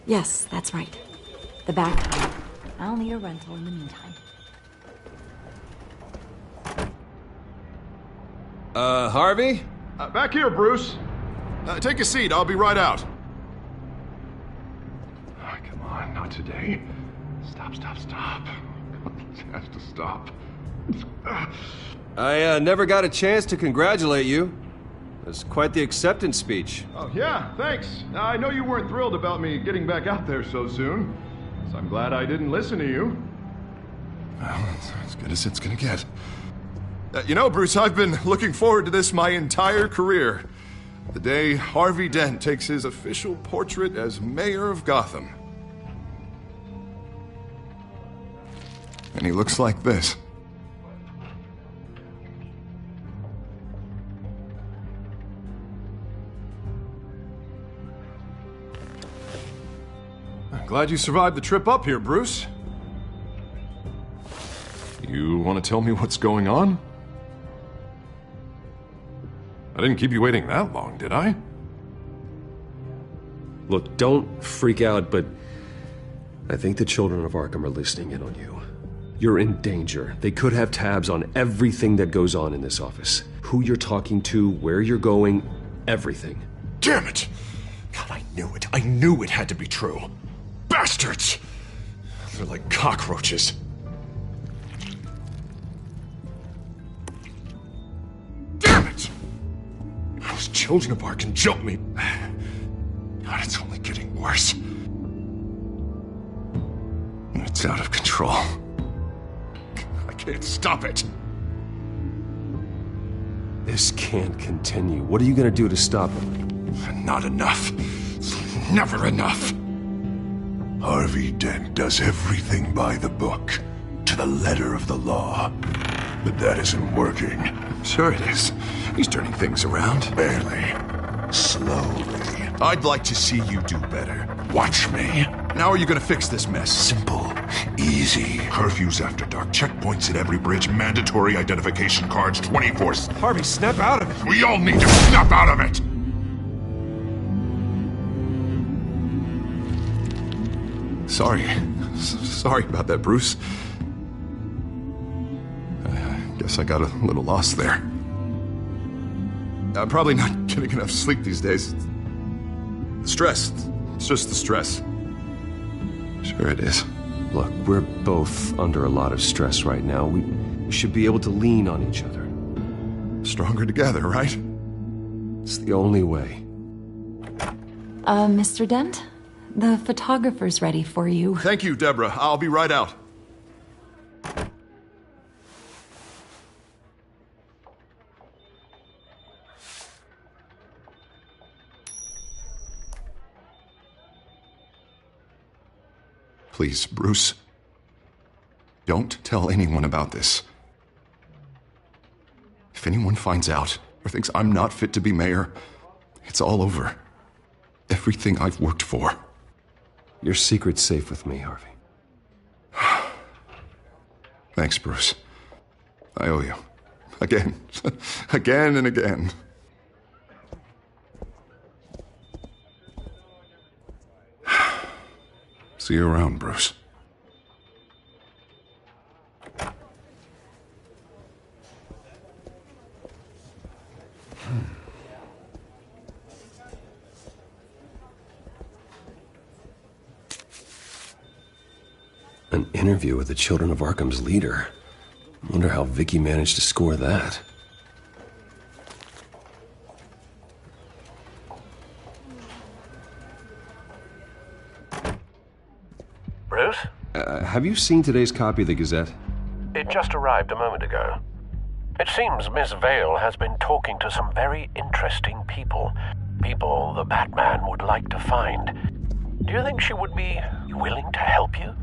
Yes, that's right. The back. I'll need a rental in the meantime. Harvey? Back here, Bruce. Take a seat. I'll be right out. Oh, come on, not today. Stop. This has to stop. I never got a chance to congratulate you. It was quite the acceptance speech. Oh, yeah, thanks. I know you weren't thrilled about me getting back out there so soon, so I'm glad I didn't listen to you. Well, it's as good as it's gonna get. You know, Bruce, I've been looking forward to this my entire career. The day Harvey Dent takes his official portrait as mayor of Gotham. And he looks like this. I'm glad you survived the trip up here, Bruce. You want to tell me what's going on? I didn't keep you waiting that long, did I? Look, don't freak out, but I think the children of Arkham are listening in on you. You're in danger. They could have tabs on everything that goes on in this office. Who you're talking to, where you're going, everything. Damn it! God, I knew it. I knew it had to be true. Bastards! They're like cockroaches. Damn it! Those children of Arkham jumped me. God, it's only getting worse. It's out of control. I can't stop it. This can't continue. What are you gonna do to stop it? Not enough. Never enough. Harvey Dent does everything by the book, to the letter of the law. But that isn't working. Sure it is. He's turning things around. Barely. Slowly. I'd like to see you do better. Watch me. How are you gonna fix this mess? Simple. Easy. Curfews after dark. Checkpoints at every bridge. Mandatory identification cards 24/7. Harvey, snap out of it. We all need to snap out of it! Sorry about that, Bruce. I guess I got a little lost there. I'm probably not getting enough sleep these days. The stress. It's just the stress. Sure it is. Look, we're both under a lot of stress right now. We should be able to lean on each other. Stronger together, right? It's the only way. Mr. Dent? The photographer's ready for you. Thank you, Deborah. I'll be right out. Please, Bruce. Don't tell anyone about this. If anyone finds out or thinks I'm not fit to be mayor, it's all over. Everything I've worked for. Your secret's safe with me, Harvey. Thanks, Bruce. I owe you. Again. Again and again. See you around, Bruce. An interview with the Children of Arkham's leader. Wonder how Vicky managed to score that. Bruce? Have you seen today's copy of the Gazette? It just arrived a moment ago. It seems Miss Vale has been talking to some very interesting people. People the Batman would like to find. Do you think she would be willing to help you?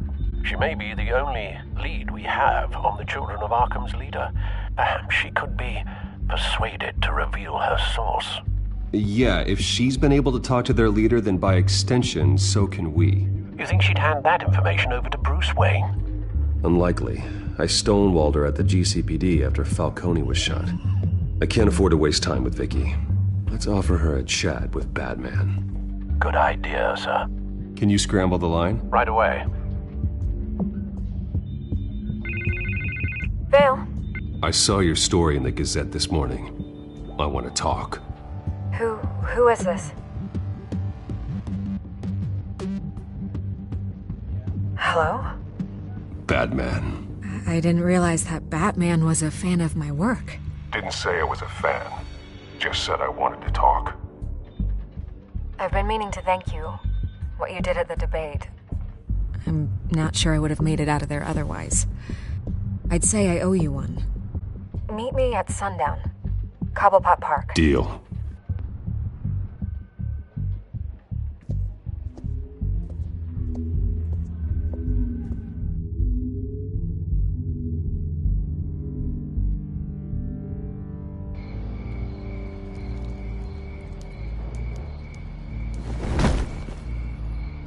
She may be the only lead we have on the Children of Arkham's leader. Perhaps she could be persuaded to reveal her source. Yeah, if she's been able to talk to their leader, then by extension, so can we. You think she'd hand that information over to Bruce Wayne? Unlikely. I stonewalled her at the GCPD after Falcone was shot. I can't afford to waste time with Vicky. Let's offer her a chat with Batman. Good idea, sir. Can you scramble the line? Right away. Vale? I saw your story in the Gazette this morning. I want to talk. Who is this? Hello? Batman. I didn't realize that Batman was a fan of my work. Didn't say I was a fan. Just said I wanted to talk. I've been meaning to thank you. What you did at the debate. I'm not sure I would have made it out of there otherwise. I'd say I owe you one. Meet me at sundown. Cobblepot Park. Deal.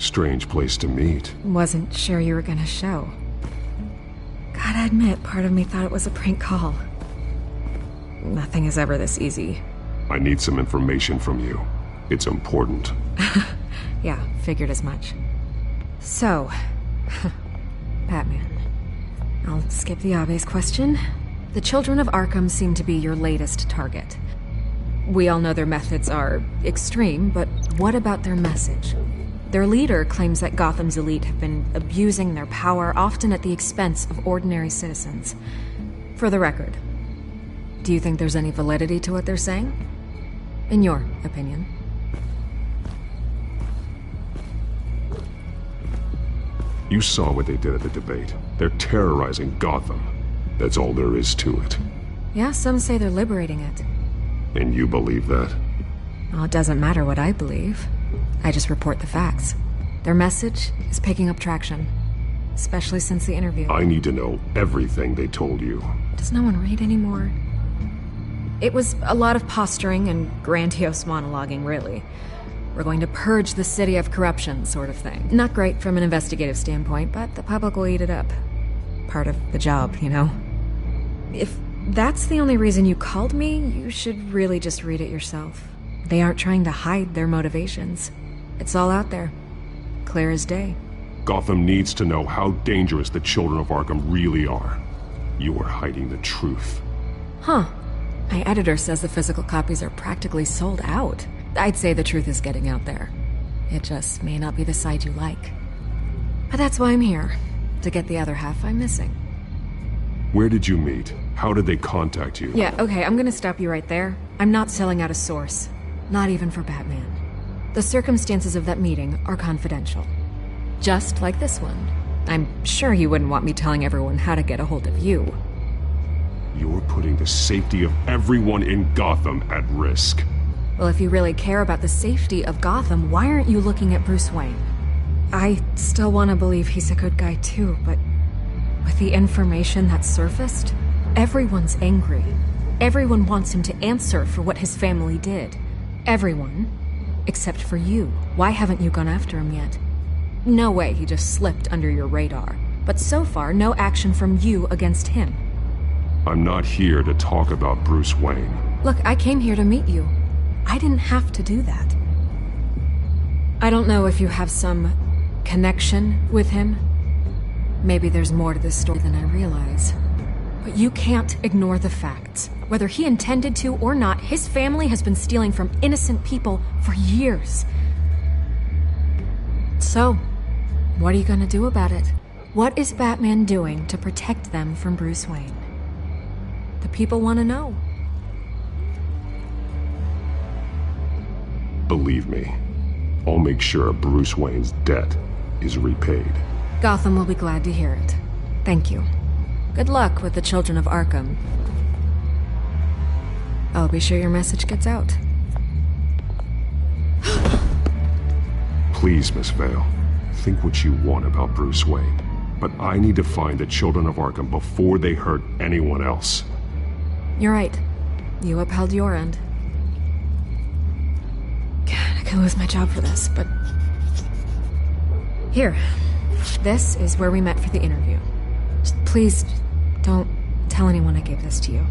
Strange place to meet. Wasn't sure you were gonna show. Gotta admit, part of me thought it was a prank call. Nothing is ever this easy. I need some information from you. It's important. Yeah, figured as much. So, Batman. I'll skip the obvious question. The Children of Arkham seem to be your latest target. We all know their methods are extreme, but what about their message? Their leader claims that Gotham's elite have been abusing their power, often at the expense of ordinary citizens. For the record, do you think there's any validity to what they're saying? In your opinion? You saw what they did at the debate. They're terrorizing Gotham. That's all there is to it. Yeah, some say they're liberating it. And you believe that? Well, it doesn't matter what I believe. I just report the facts. Their message is picking up traction, especially since the interview. I need to know everything they told you. Does no one read anymore? It was a lot of posturing and grandiose monologuing, really. We're going to purge the city of corruption, sort of thing. Not great from an investigative standpoint, but the public will eat it up. Part of the job, you know? If that's the only reason you called me, you should really just read it yourself. They aren't trying to hide their motivations. It's all out there. Clear as day. Gotham needs to know how dangerous the Children of Arkham really are. You are hiding the truth. Huh. My editor says the physical copies are practically sold out. I'd say the truth is getting out there. It just may not be the side you like. But that's why I'm here. To get the other half I'm missing. Where did you meet? How did they contact you? Yeah, okay, I'm gonna stop you right there. I'm not selling out a source. Not even for Batman. The circumstances of that meeting are confidential. Just like this one. I'm sure you wouldn't want me telling everyone how to get a hold of you. You're putting the safety of everyone in Gotham at risk. Well, if you really care about the safety of Gotham, why aren't you looking at Bruce Wayne? I still want to believe he's a good guy too, but with the information that surfaced, everyone's angry. Everyone wants him to answer for what his family did. Everyone, except for you. Why haven't you gone after him yet? No way he just slipped under your radar. But so far, no action from you against him. I'm not here to talk about Bruce Wayne. Look, I came here to meet you. I didn't have to do that. I don't know if you have some connection with him. Maybe there's more to this story than I realize. But you can't ignore the facts. Whether he intended to or not, his family has been stealing from innocent people for years. So, what are you gonna do about it? What is Batman doing to protect them from Bruce Wayne? The people want to know. Believe me, I'll make sure Bruce Wayne's debt is repaid. Gotham will be glad to hear it. Thank you. Good luck with the Children of Arkham. I'll be sure your message gets out. Please, Miss Vale, think what you want about Bruce Wayne. But I need to find the Children of Arkham before they hurt anyone else. You're right. You upheld your end. God, I could lose my job for this, but... Here. This is where we met for the interview. Just please, don't tell anyone I gave this to you.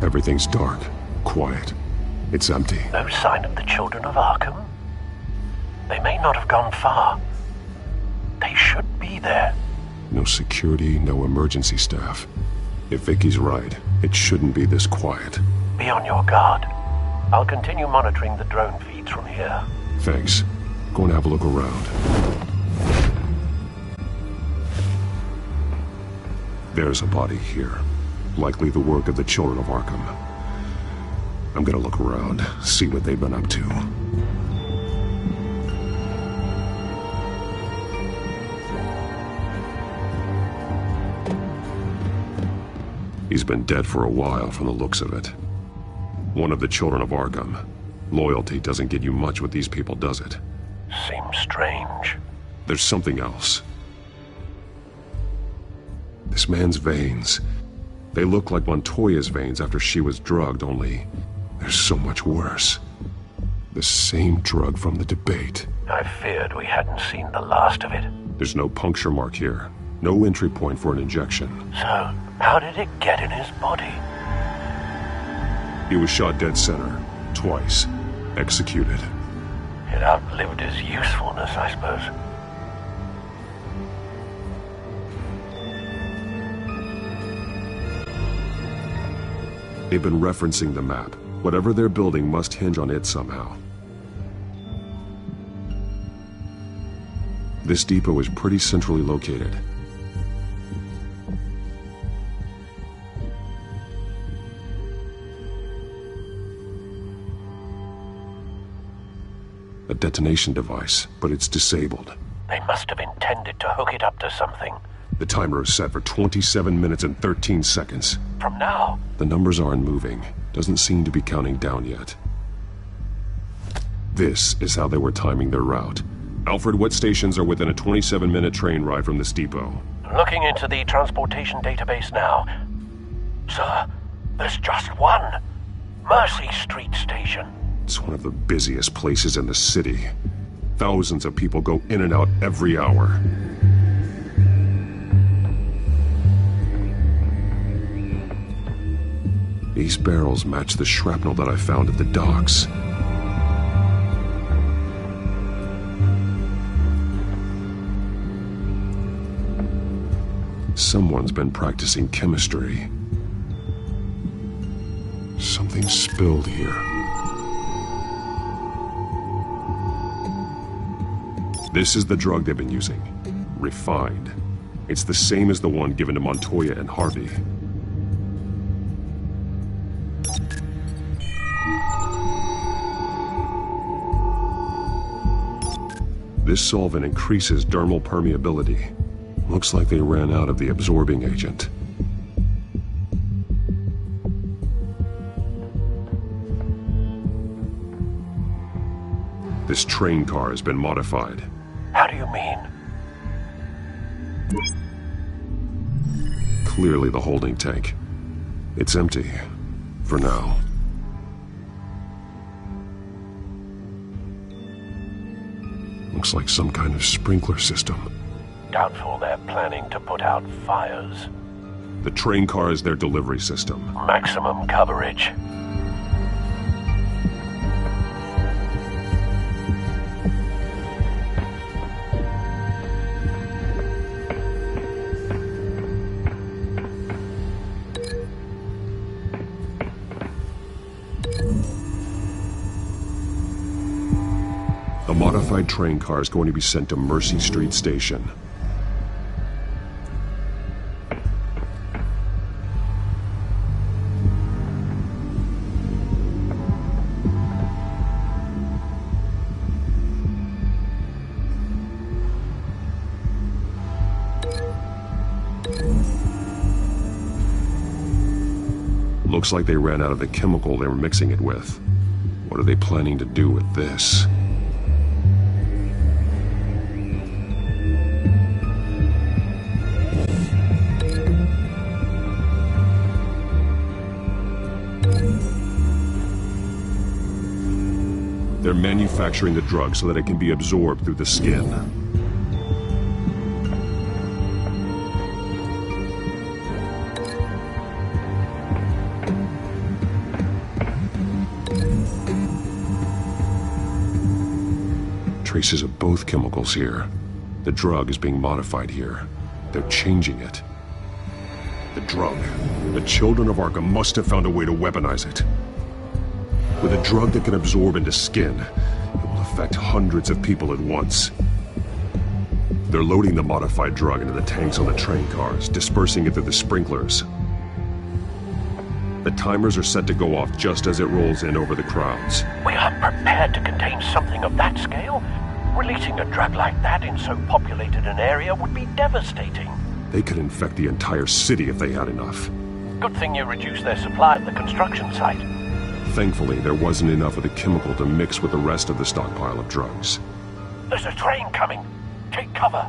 Everything's dark, quiet. It's empty. No sign of the Children of Arkham? They may not have gone far. They should be there. No security, no emergency staff. If Vicky's right, it shouldn't be this quiet. Be on your guard. I'll continue monitoring the drone feeds from here. Thanks. Go and have a look around. There's a body here. Likely the work of the children of Arkham. I'm gonna look around, see what they've been up to. He's been dead for a while from the looks of it. One of the children of Arkham. Loyalty doesn't get you much with these people, does it? Seems strange. There's something else. This man's veins. They look like Montoya's veins after she was drugged, only they're so much worse. The same drug from the debate. I feared we hadn't seen the last of it. There's no puncture mark here. No entry point for an injection. So, how did it get in his body? He was shot dead center. Twice. Executed. It outlived his usefulness, I suppose. They've been referencing the map. Whatever they're building must hinge on it somehow. This depot is pretty centrally located. A detonation device, but it's disabled. They must have intended to hook it up to something. The timer is set for 27 minutes and 13 seconds. From now? The numbers aren't moving. Doesn't seem to be counting down yet. This is how they were timing their route. Alfred, what stations are within a 27-minute train ride from this depot? Looking into the transportation database now. Sir, there's just one. Mercy Street Station. It's one of the busiest places in the city. Thousands of people go in and out every hour. These barrels match the shrapnel that I found at the docks. Someone's been practicing chemistry. Something spilled here. This is the drug they've been using. Refined. It's the same as the one given to Montoya and Harvey. This solvent increases dermal permeability. Looks like they ran out of the absorbing agent. This train car has been modified. How do you mean? Clearly the holding tank. It's empty. For now. Looks like some kind of sprinkler system. Doubtful they're planning to put out fires. The train car is their delivery system. Maximum coverage. The modified train car is going to be sent to Mercy Street Station. Looks like they ran out of the chemical they were mixing it with. What are they planning to do with this? They're manufacturing the drug so that it can be absorbed through the skin. Traces of both chemicals here. The drug is being modified here. They're changing it. The drug. The children of Arkham must have found a way to weaponize it. With a drug that can absorb into skin, it will affect hundreds of people at once. They're loading the modified drug into the tanks on the train cars, dispersing it through the sprinklers. The timers are set to go off just as it rolls in over the crowds. We aren't prepared to contain something of that scale. Releasing a drug like that in so populated an area would be devastating. They could infect the entire city if they had enough. Good thing you reduced their supply at the construction site. Thankfully, there wasn't enough of the chemical to mix with the rest of the stockpile of drugs. There's a train coming. Take cover.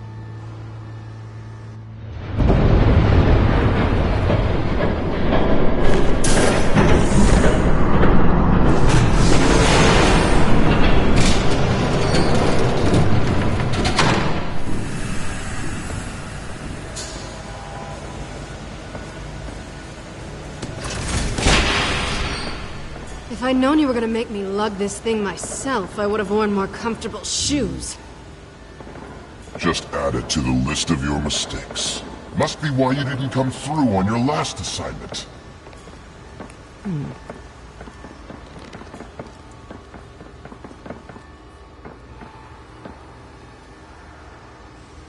If I'd known you were gonna make me lug this thing myself, I would have worn more comfortable shoes. Just add it to the list of your mistakes. Must be why you didn't come through on your last assignment.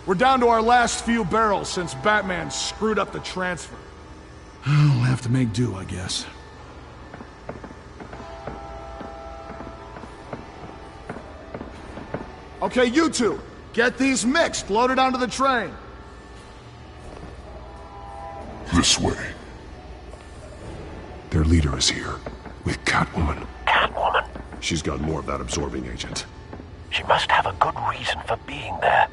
We're down to our last few barrels since Batman screwed up the transfer. We'll have to make do, I guess. Okay, you two, get these mixed, loaded onto the train. This way. Their leader is here, with Catwoman. Catwoman? She's got more of that absorbing agent. She must have a good reason for being there.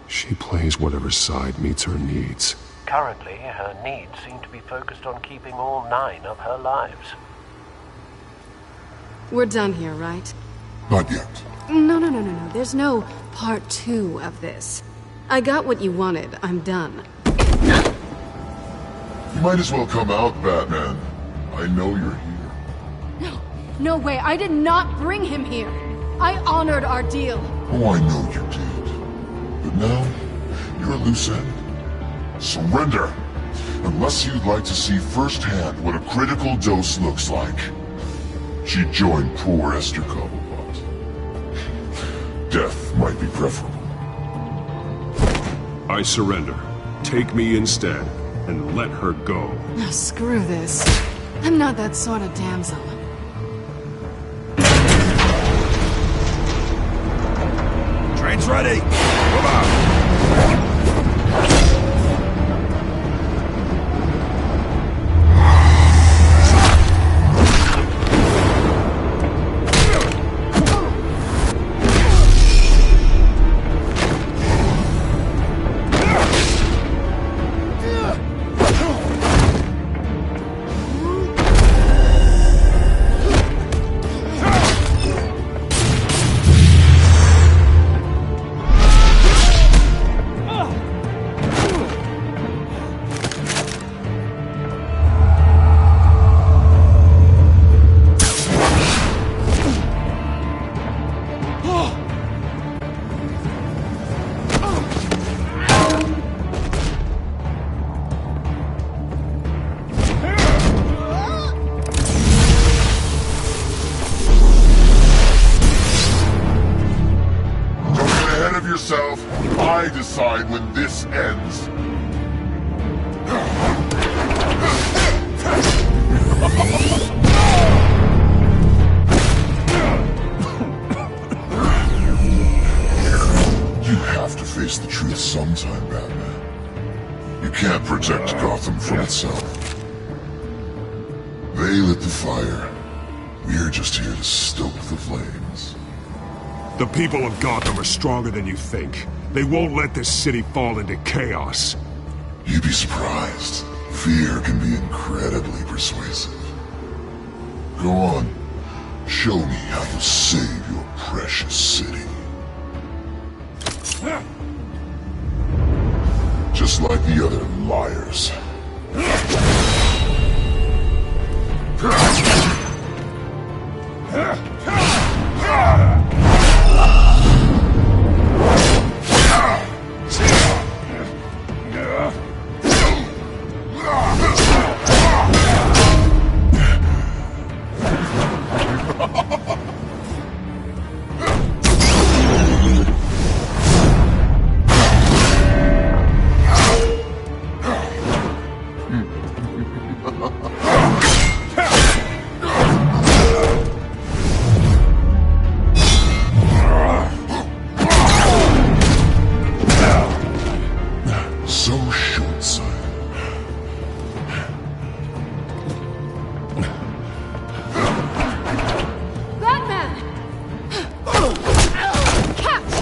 She plays whatever side meets her needs. Currently, her needs seem to be focused on keeping all 9 of her lives. We're done here, right? Not yet. No. There's no part 2 of this. I got what you wanted. I'm done. You might as well come out, Batman. I know you're here. No way. I did not bring him here. I honored our deal. Oh, I know you did. But now, you're a loose end. Surrender! Unless you'd like to see firsthand what a critical dose looks like. She joined poor Esther Cobblepot. Death might be preferable. I surrender. Take me instead, and let her go. Oh, screw this. I'm not that sort of damsel. Train's ready! Come on! I decide when this ends. You have to face the truth sometime, Batman. You can't protect Gotham from itself. They lit the fire. We're just here to stoke the flames. The people of Gotham are stronger than you think. They won't let this city fall into chaos. You'd be surprised. Fear can be incredibly persuasive. Go on. Show me how you save your precious city. Just like the other liars. So short-sighted. Batman! Catch!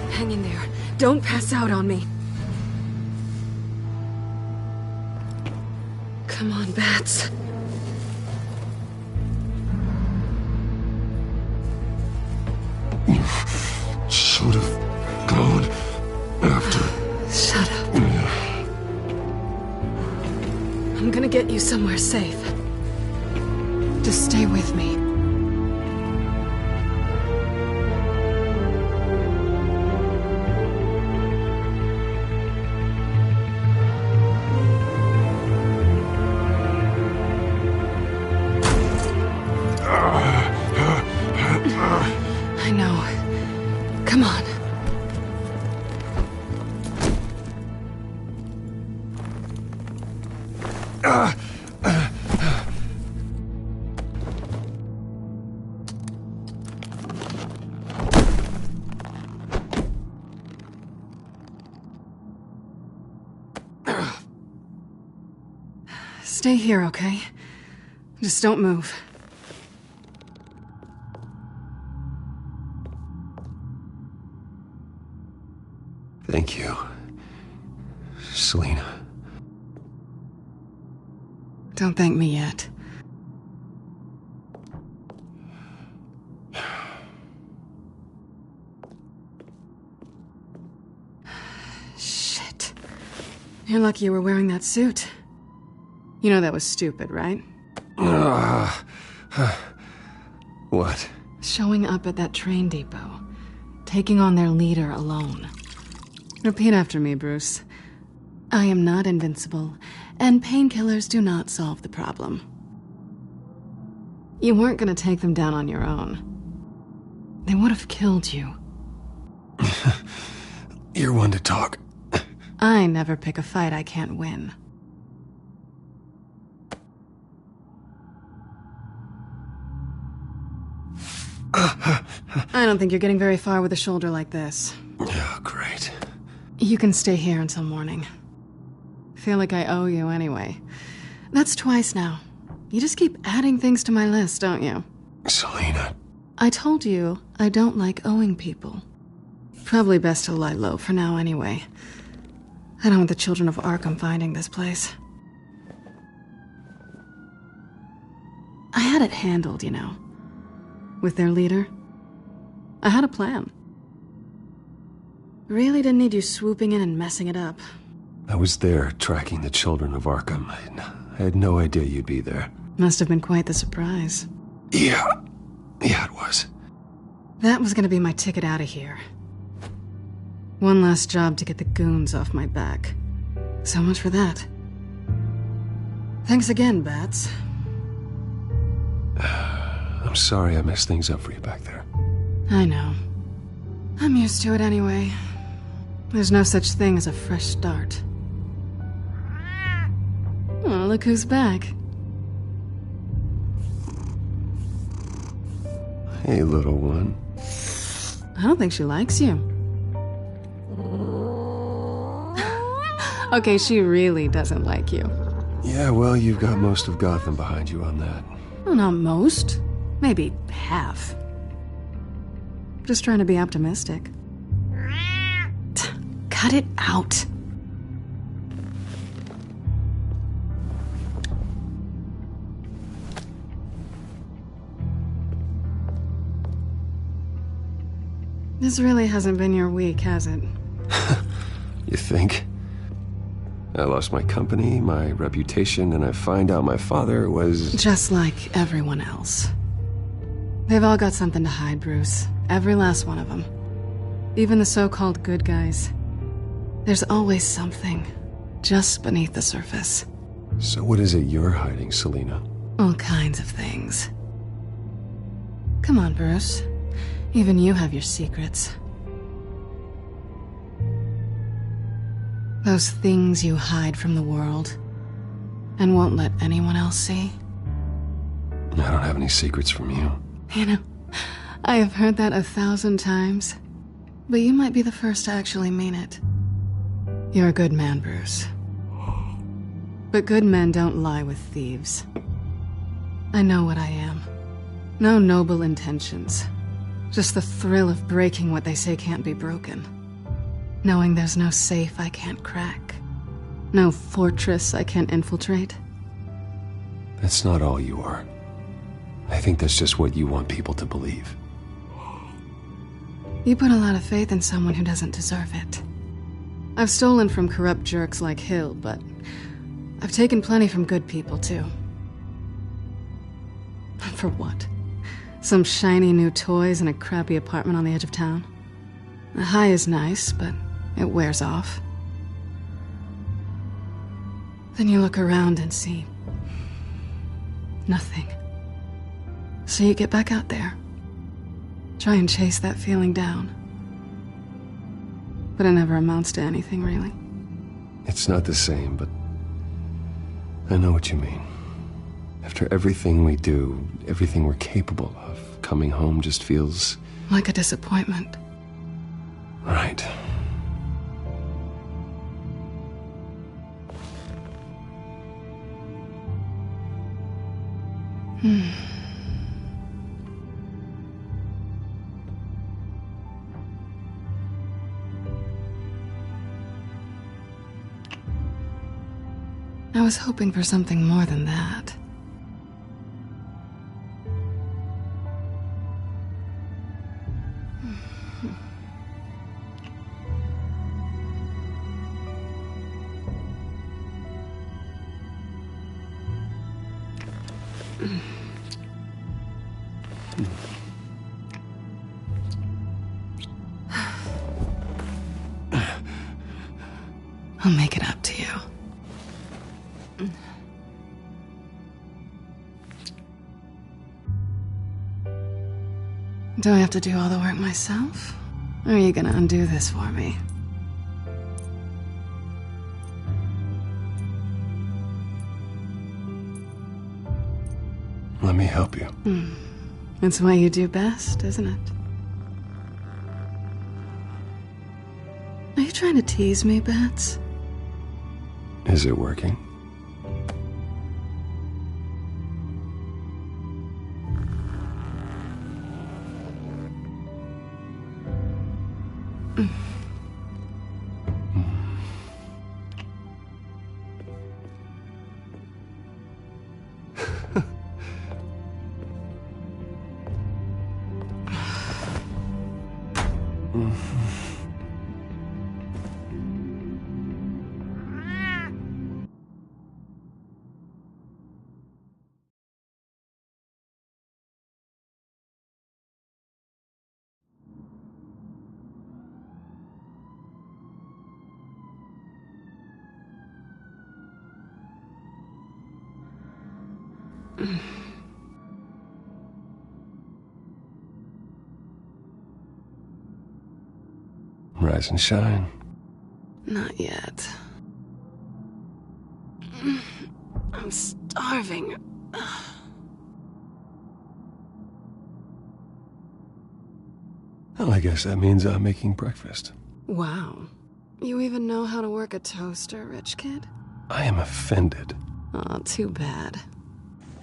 Hang in there. Don't pass out on me. Come on, Bats. Should have gone after. Shut up. I'm gonna get you somewhere safe. Just stay with me. I know. Come on. Stay here, okay? Just don't move. Thank you, Selina. Don't thank me yet. Shit. You're lucky you were wearing that suit. You know that was stupid, right? What? Showing up at that train depot. Taking on their leader alone. Repeat after me, Bruce. I am not invincible, and painkillers do not solve the problem. You weren't gonna take them down on your own. They would have killed you. You're one to talk. I never pick a fight I can't win. I don't think you're getting very far with a shoulder like this. Oh, great. You can stay here until morning. Feel like I owe you anyway. That's twice now. You just keep adding things to my list, don't you? Selina. I told you I don't like owing people. Probably best to lie low for now anyway. I don't want the children of Arkham finding this place. I had it handled, you know. With their leader. I had a plan. Really didn't need you swooping in and messing it up. I was there tracking the children of Arkham. I had no idea you'd be there. Must have been quite the surprise. Yeah, it was. That was gonna be my ticket out of here. One last job to get the goons off my back. So much for that. Thanks again, Bats. I'm sorry I messed things up for you back there. I know. I'm used to it anyway. There's no such thing as a fresh start. Oh, look who's back. Hey, little one. I don't think she likes you. Okay, she really doesn't like you. Yeah, well, you've got most of Gotham behind you on that. Well, not most. Maybe half. Just trying to be optimistic. Cut it out. This really hasn't been your week, has it? You think? I lost my company, my reputation, and I find out my father was... Just like everyone else. They've all got something to hide, Bruce. Every last one of them. Even the so-called good guys. There's always something, just beneath the surface. So what is it you're hiding, Selina? All kinds of things. Come on, Bruce. Even you have your secrets. Those things you hide from the world and won't let anyone else see. I don't have any secrets from you. You know, I have heard that 1,000 times, but you might be the first to actually mean it. You're a good man, Bruce. But good men don't lie with thieves. I know what I am. No noble intentions. Just the thrill of breaking what they say can't be broken. Knowing there's no safe I can't crack. No fortress I can't infiltrate. That's not all you are. I think that's just what you want people to believe. You put a lot of faith in someone who doesn't deserve it. I've stolen from corrupt jerks like Hill, but I've taken plenty from good people, too. For what? Some shiny new toys and a crappy apartment on the edge of town? The high is nice, but it wears off. Then you look around and see nothing. So you get back out there. Try and chase that feeling down. But it never amounts to anything, really. It's not the same, but I know what you mean. After everything we do, everything we're capable of, coming home just feels... like a disappointment. Right. I was hoping for something more than that. I'll make it up to you. Do I have to do all the work myself? Or are you gonna undo this for me? Let me help you. It's what you do best, isn't it? Are you trying to tease me, Bats? Is it working? Rise and shine. Not yet. I'm starving. Well, I guess that means I'm making breakfast. Wow. You even know how to work a toaster, rich kid? I am offended. Aw, too bad.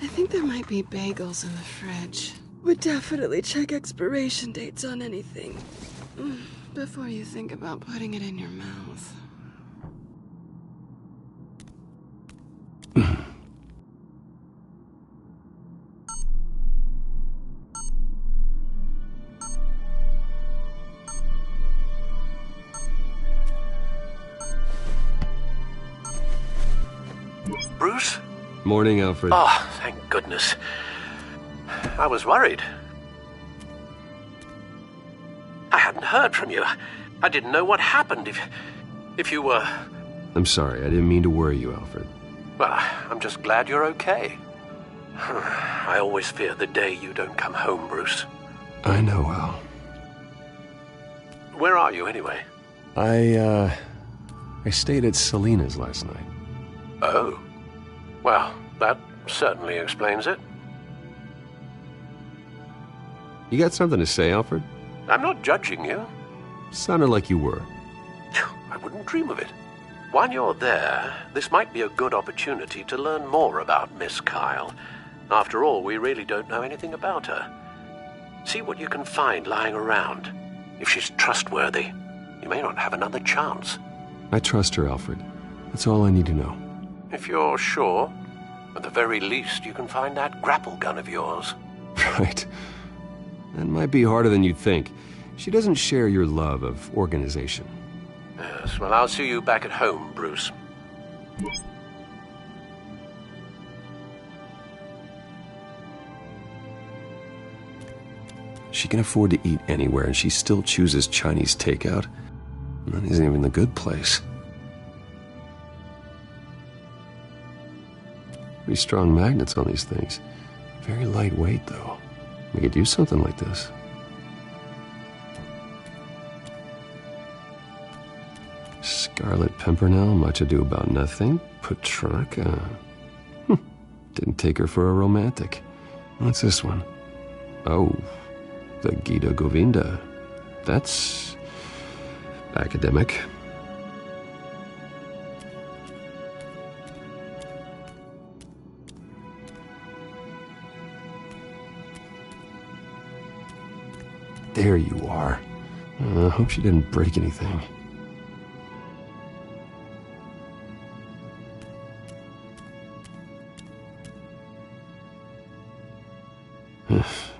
I think there might be bagels in the fridge. Would definitely check expiration dates on anything before you think about putting it in your mouth. Bruce? Morning, Alfred. Oh, thank goodness. I was worried. I hadn't heard from you. I didn't know what happened if you were... I'm sorry, I didn't mean to worry you, Alfred. Well, I'm just glad you're okay. I always fear the day you don't come home, Bruce. I know, Al. Where are you, anyway? I stayed at Selena's last night. Oh. Well, that certainly explains it. You got something to say, Alfred? I'm not judging you. Sounded like you were. I wouldn't dream of it. While you're there, this might be a good opportunity to learn more about Miss Kyle. After all, we really don't know anything about her. See what you can find lying around. If she's trustworthy, you may not have another chance. I trust her, Alfred. That's all I need to know. If you're sure, at the very least, you can find that grapple gun of yours. Right. That might be harder than you'd think. She doesn't share your love of organization. Yes, well, I'll see you back at home, Bruce. She can afford to eat anywhere, and she still chooses Chinese takeout. That isn't even the good place. Pretty strong magnets on these things. Very lightweight, though. We could use something like this. Scarlet Pimpernel, Much Ado About Nothing, Petrarca. Didn't take her for a romantic. What's this one? Oh, the Gita Govinda. That's academic. There you are. I hope she didn't break anything.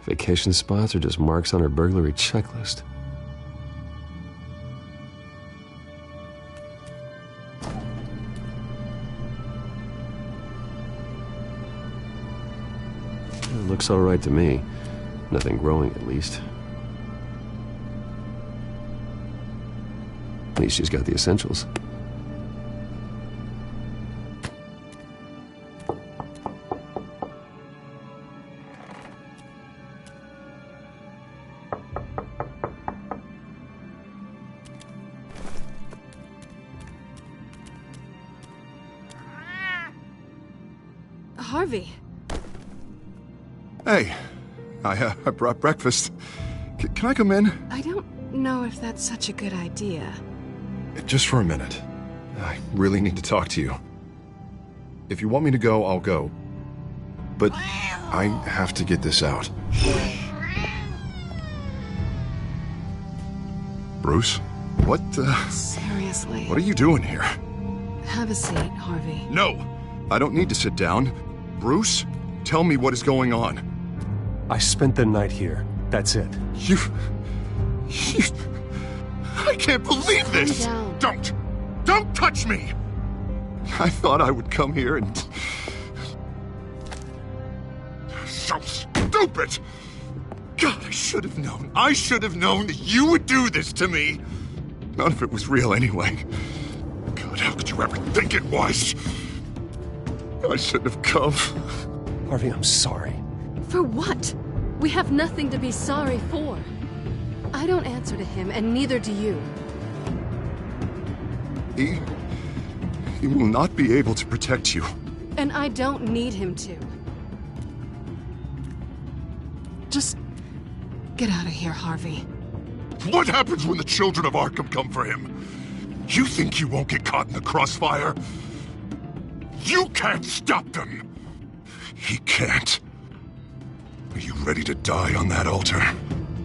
Vacation spots are just marks on her burglary checklist. It looks all right to me. Nothing growing, at least. At least she's got the essentials. Harvey. Hey, I brought breakfast. Can I come in? I don't know if that's such a good idea. Just for a minute. I really need to talk to you. If you want me to go, I'll go. But I have to get this out. Bruce? What, Seriously. What are you doing here? Have a seat, Harvey. No! I don't need to sit down. Bruce, tell me what is going on. I spent the night here. That's it. You... I can't believe this! Calm down. Don't touch me! I thought I would come here and... So stupid! God, I should have known. I should have known that you would do this to me. None of it was real anyway. God, how could you ever think it was? I shouldn't have come. Harvey, I'm sorry. For what? We have nothing to be sorry for. I don't answer to him, and neither do you. He will not be able to protect you. And I don't need him to. Just get out of here, Harvey. What happens when the children of Arkham come for him? You think you won't get caught in the crossfire? You can't stop them! He can't. Are you ready to die on that altar?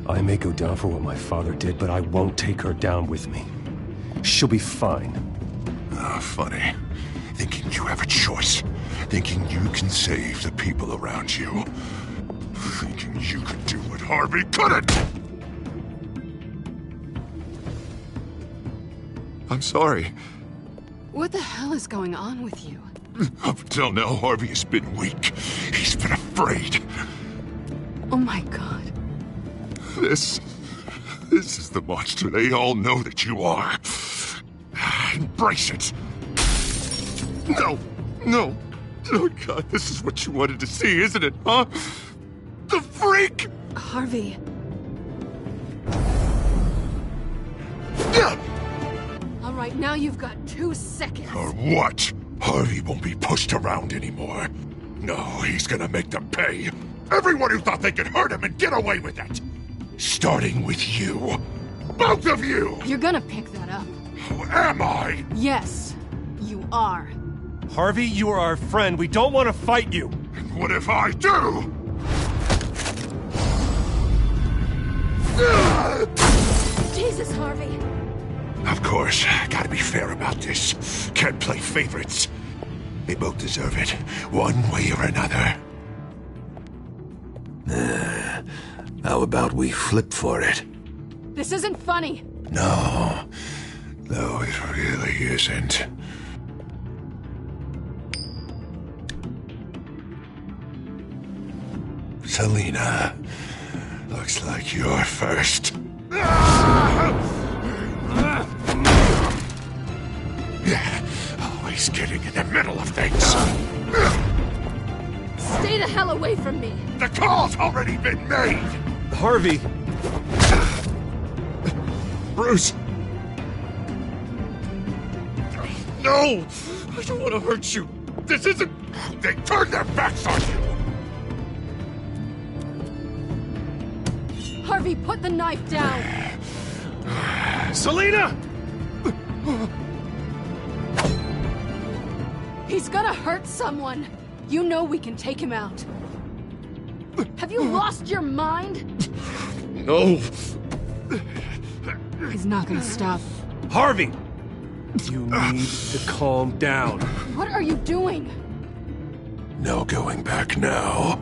I may go down for what my father did, but I won't take her down with me. She'll be fine. Ah, funny. Thinking you have a choice. Thinking you can save the people around you. Thinking you can do what Harvey couldn't! I'm sorry. What the hell is going on with you? Up until now, Harvey has been weak. He's been afraid. Oh my god. This is the monster they all know that you are. Embrace it. No. Oh god, this is what you wanted to see, isn't it, huh? The freak! Harvey. All right, now you've got 2 seconds. Or what? Harvey won't be pushed around anymore. No, he's gonna make them pay. Everyone who thought they could hurt him and get away with it. Starting with you. Both of you! You're gonna pick that up. Who am I? Yes, you are. Harvey, you are our friend. We don't want to fight you. And what if I do? Jesus, Harvey. Of course, gotta be fair about this. Can't play favorites. They both deserve it, one way or another. How about we flip for it? This isn't funny. No, it really isn't. Selina, looks like you're first. Always getting in the middle of things. Stay the hell away from me. The call's already been made. Harvey. Bruce. No! I don't want to hurt you. This isn't... They turned their backs on you. Harvey, put the knife down. Selina! He's gonna hurt someone. You know we can take him out. Have you lost your mind? No. He's not gonna stop. Harvey! You need to calm down. What are you doing? No going back now.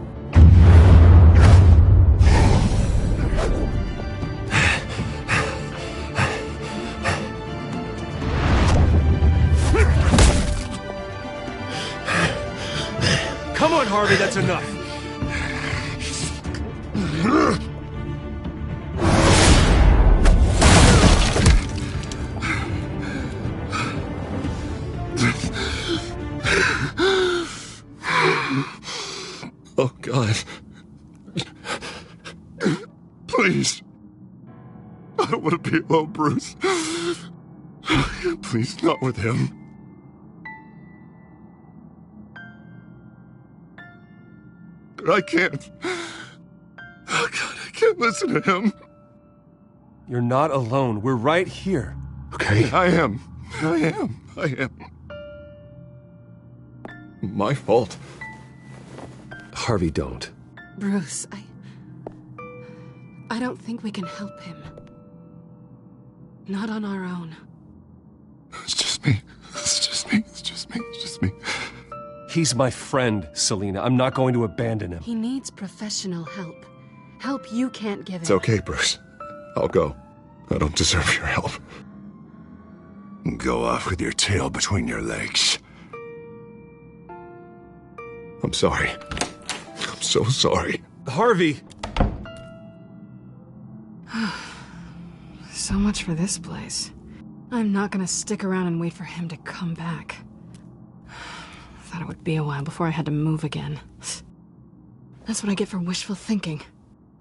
Come on, Harvey, that's enough. Oh, God. Please. I don't want to be alone, Bruce. Please, not with him. But I can't. Oh, God, I can't listen to him. You're not alone. We're right here. Okay? I am. My fault. Harvey, don't. Bruce, I don't think we can help him. Not on our own. It's just me. He's my friend, Selina. I'm not going to abandon him. He needs professional help. Help you can't give him. It's okay, Bruce. I'll go. I don't deserve your help. Go off with your tail between your legs. I'm sorry. I'm so sorry. Harvey! So much for this place. I'm not gonna stick around and wait for him to come back. Thought it would be a while before I had to move again. That's what I get for wishful thinking.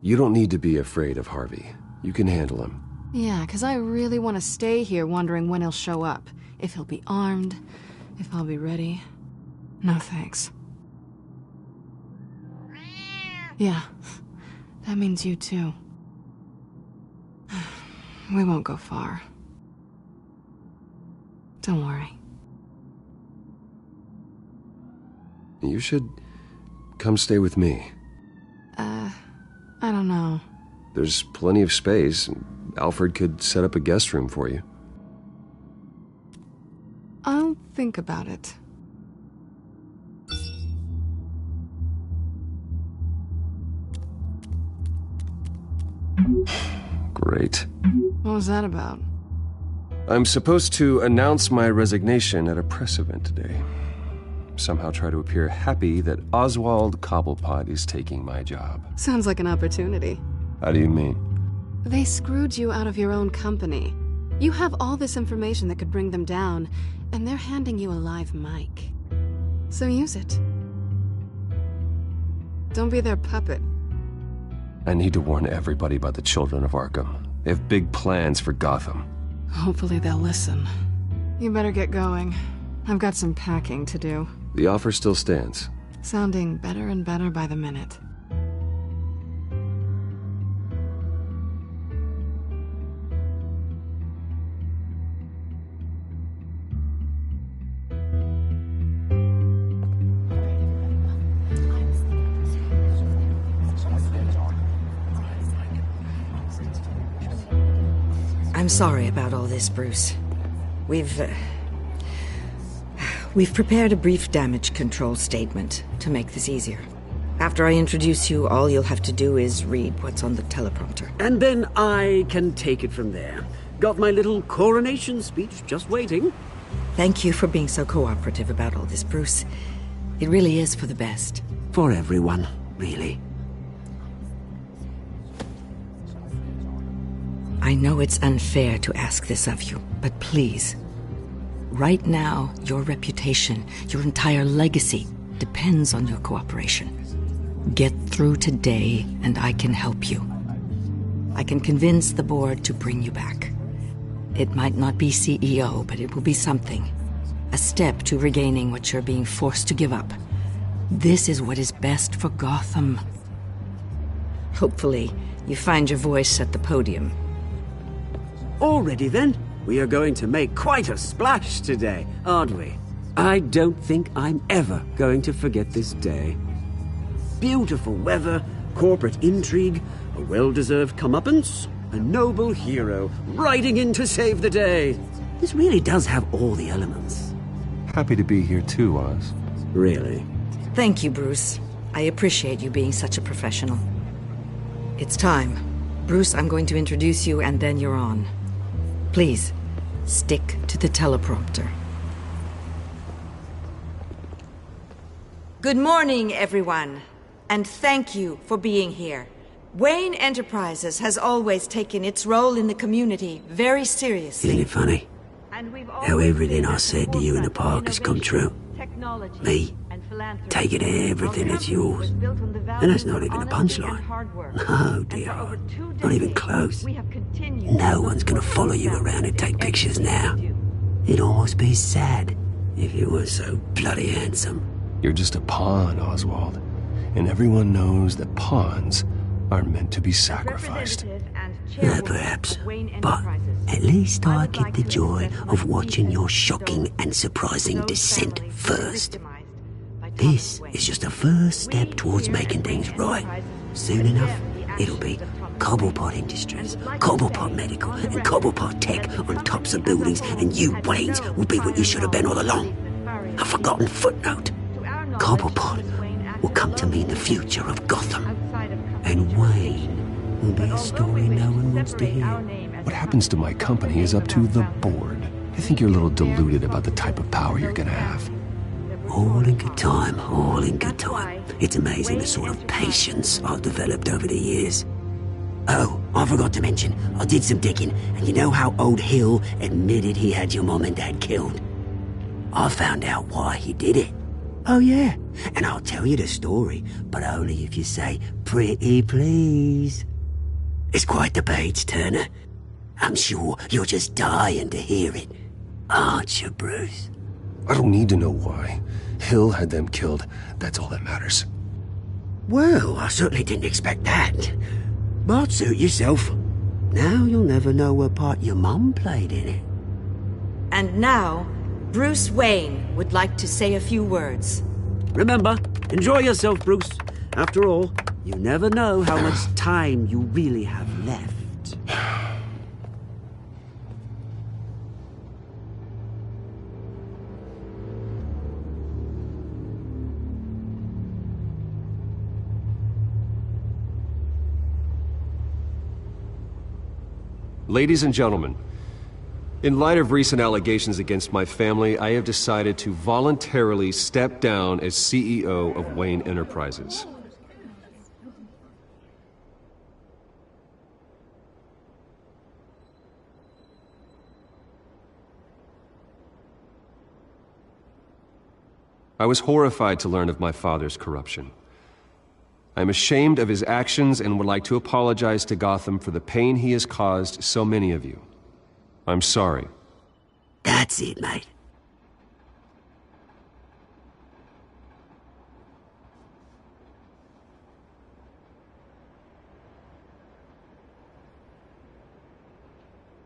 You don't need to be afraid of Harvey. You can handle him. Yeah, 'cause I really want to stay here wondering when he'll show up. If he'll be armed, if I'll be ready. No thanks. Yeah, that means you too. We won't go far. Don't worry. You should come stay with me. I don't know. There's plenty of space. Alfred could set up a guest room for you. I'll think about it. Great. What was that about? I'm supposed to announce my resignation at a press event today. Somehow try to appear happy that Oswald Cobblepot is taking my job. Sounds like an opportunity. How do you mean? They screwed you out of your own company. You have all this information that could bring them down, and they're handing you a live mic. So use it. Don't be their puppet. I need to warn everybody about the Children of Arkham. They have big plans for Gotham. Hopefully they'll listen. You better get going. I've got some packing to do. The offer still stands. Sounding better and better by the minute. I'm sorry about all this, Bruce. We've prepared a brief damage control statement to make this easier. After I introduce you, all you'll have to do is read what's on the teleprompter. And then I can take it from there. Got my little coronation speech just waiting. Thank you for being so cooperative about all this, Bruce. It really is for the best. For everyone, really. I know it's unfair to ask this of you, but please. Right now, your reputation, your entire legacy, depends on your cooperation. Get through today, and I can help you. I can convince the board to bring you back. It might not be CEO, but it will be something. A step to regaining what you're being forced to give up. This is what is best for Gotham. Hopefully, you find your voice at the podium. Already then, we are going to make quite a splash today, aren't we? I don't think I'm ever going to forget this day. Beautiful weather, corporate intrigue, a well-deserved comeuppance, a noble hero riding in to save the day. This really does have all the elements. Happy to be here too, Oz. Really? Thank you, Bruce. I appreciate you being such a professional. It's time. Bruce, I'm going to introduce you and then you're on. Please, stick to the teleprompter. Good morning, everyone, and thank you for being here. Wayne Enterprises has always taken its role in the community very seriously. Isn't it funny? How everything I said to you in the park has come true. Me, taking everything that's yours. And that's not even a punchline. No, dear. Not even close. No one's gonna follow you around and take pictures now. It'd almost be sad if you were so bloody handsome. You're just a pawn, Oswald. And everyone knows that pawns are meant to be sacrificed. Perhaps. But at least I get the joy of watching your shocking and surprising descent first. This is just a first step towards making things right. Soon enough, it'll be Cobblepot Industries, Cobblepot Medical, and Cobblepot Tech on tops of buildings, and you, Waynes, will be what you should have been all along. A forgotten footnote. Cobblepot will come to mean the future of Gotham. And Wayne will be a story no one wants to hear. What happens to my company is up to the board. I think you're a little deluded about the type of power you're gonna have. All in good time, all in good time. It's amazing the sort of patience I've developed over the years. Oh, I forgot to mention, I did some digging, and you know how old Hill admitted he had your mom and dad killed? I found out why he did it. Oh yeah, and I'll tell you the story, but only if you say, pretty please. It's quite the page turner. I'm sure you're just dying to hear it, aren't you, Bruce? I don't need to know why. Hill had them killed. That's all that matters. Well, I certainly didn't expect that. But suit yourself. Now you'll never know what part your mum played in it. And now, Bruce Wayne would like to say a few words. Remember, enjoy yourself, Bruce. After all, you never know how much time you really have left. Ladies and gentlemen, in light of recent allegations against my family, I have decided to voluntarily step down as CEO of Wayne Enterprises. I was horrified to learn of my father's corruption. I am ashamed of his actions and would like to apologize to Gotham for the pain he has caused so many of you. I'm sorry. That's it, mate.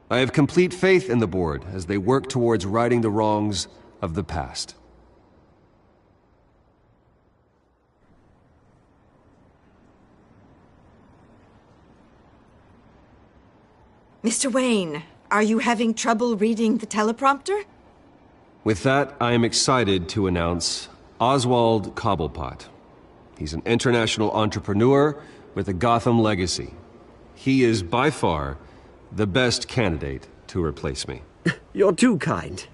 I have complete faith in the board as they work towards righting the wrongs of the past. Mr. Wayne, are you having trouble reading the teleprompter? With that, I am excited to announce Oswald Cobblepot. He's an international entrepreneur with a Gotham legacy. He is by far the best candidate to replace me. You're too kind.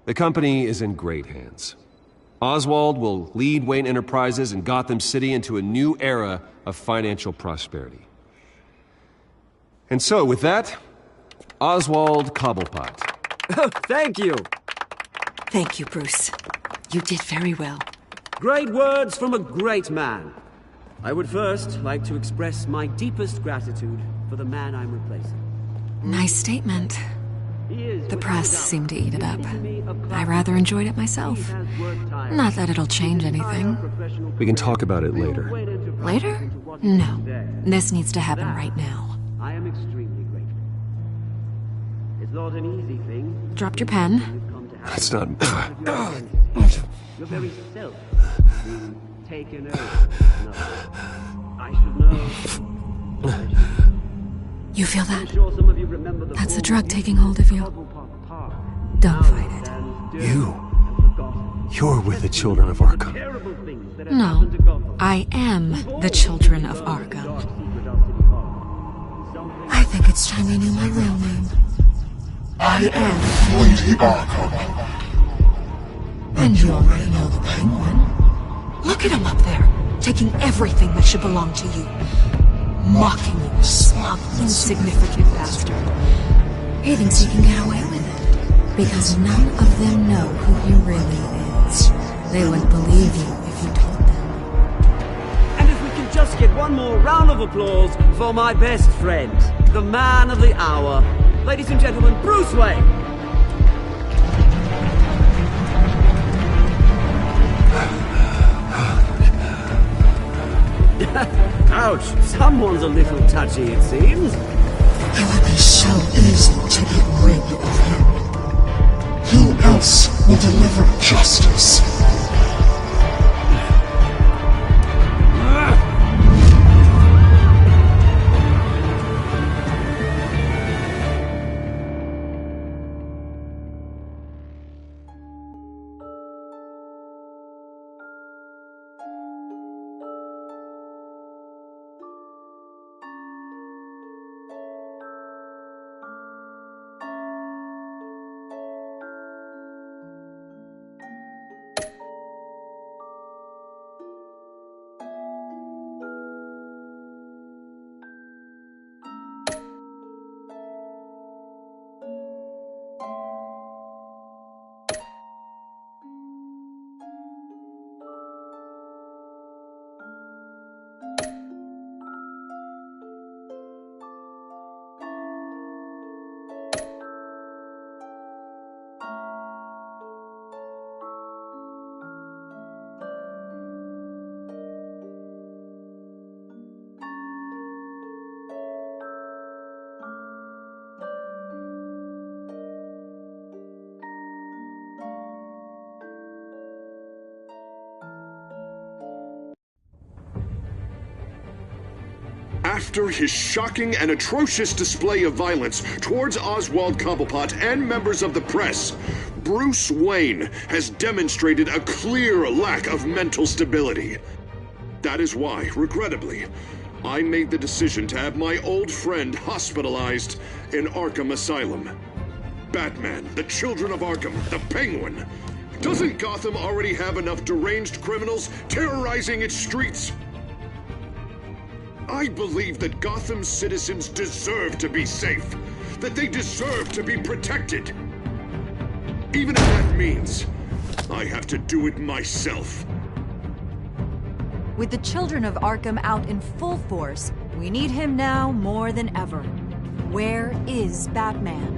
The company is in great hands. Oswald will lead Wayne Enterprises and Gotham City into a new era of financial prosperity. And so, with that, Oswald Cobblepot. Oh, thank you. Thank you, Bruce. You did very well. Great words from a great man. I would first like to express my deepest gratitude for the man I'm replacing. Nice statement. The press seemed to eat it up. I rather enjoyed it myself. Not that it'll change anything. We can talk about it later. Later? No. This needs to happen right now. I am extremely grateful. It's not an easy thing. Dropped your pen. That's not... Your very self being taken over. No. I should know. You feel that? That's the drug taking hold of you. Don't fight it. You're with the children of Arkham. No, I am the children of Arkham. I think it's time you knew my real name. I am Lady Arkham. And you already know the Penguin. Look at him up there, taking everything that should belong to you. Mocking you, smug, insignificant bastard. He thinks he can get away with it, because none of them know who he really is. They wouldn't believe you if you told them. And if we can just get one more round of applause for my best friend, the man of the hour, ladies and gentlemen, Bruce Wayne! Ouch, someone's a little touchy, it seems. It would be so easy to get rid of him. Who else will deliver justice? After his shocking and atrocious display of violence towards Oswald Cobblepot and members of the press, Bruce Wayne has demonstrated a clear lack of mental stability. That is why, regrettably, I made the decision to have my old friend hospitalized in Arkham Asylum. Batman, the Children of Arkham, the Penguin. Doesn't Gotham already have enough deranged criminals terrorizing its streets? I believe that Gotham's citizens deserve to be safe, that they deserve to be protected. Even if that means I have to do it myself. With the Children of Arkham out in full force, we need him now more than ever. Where is Batman?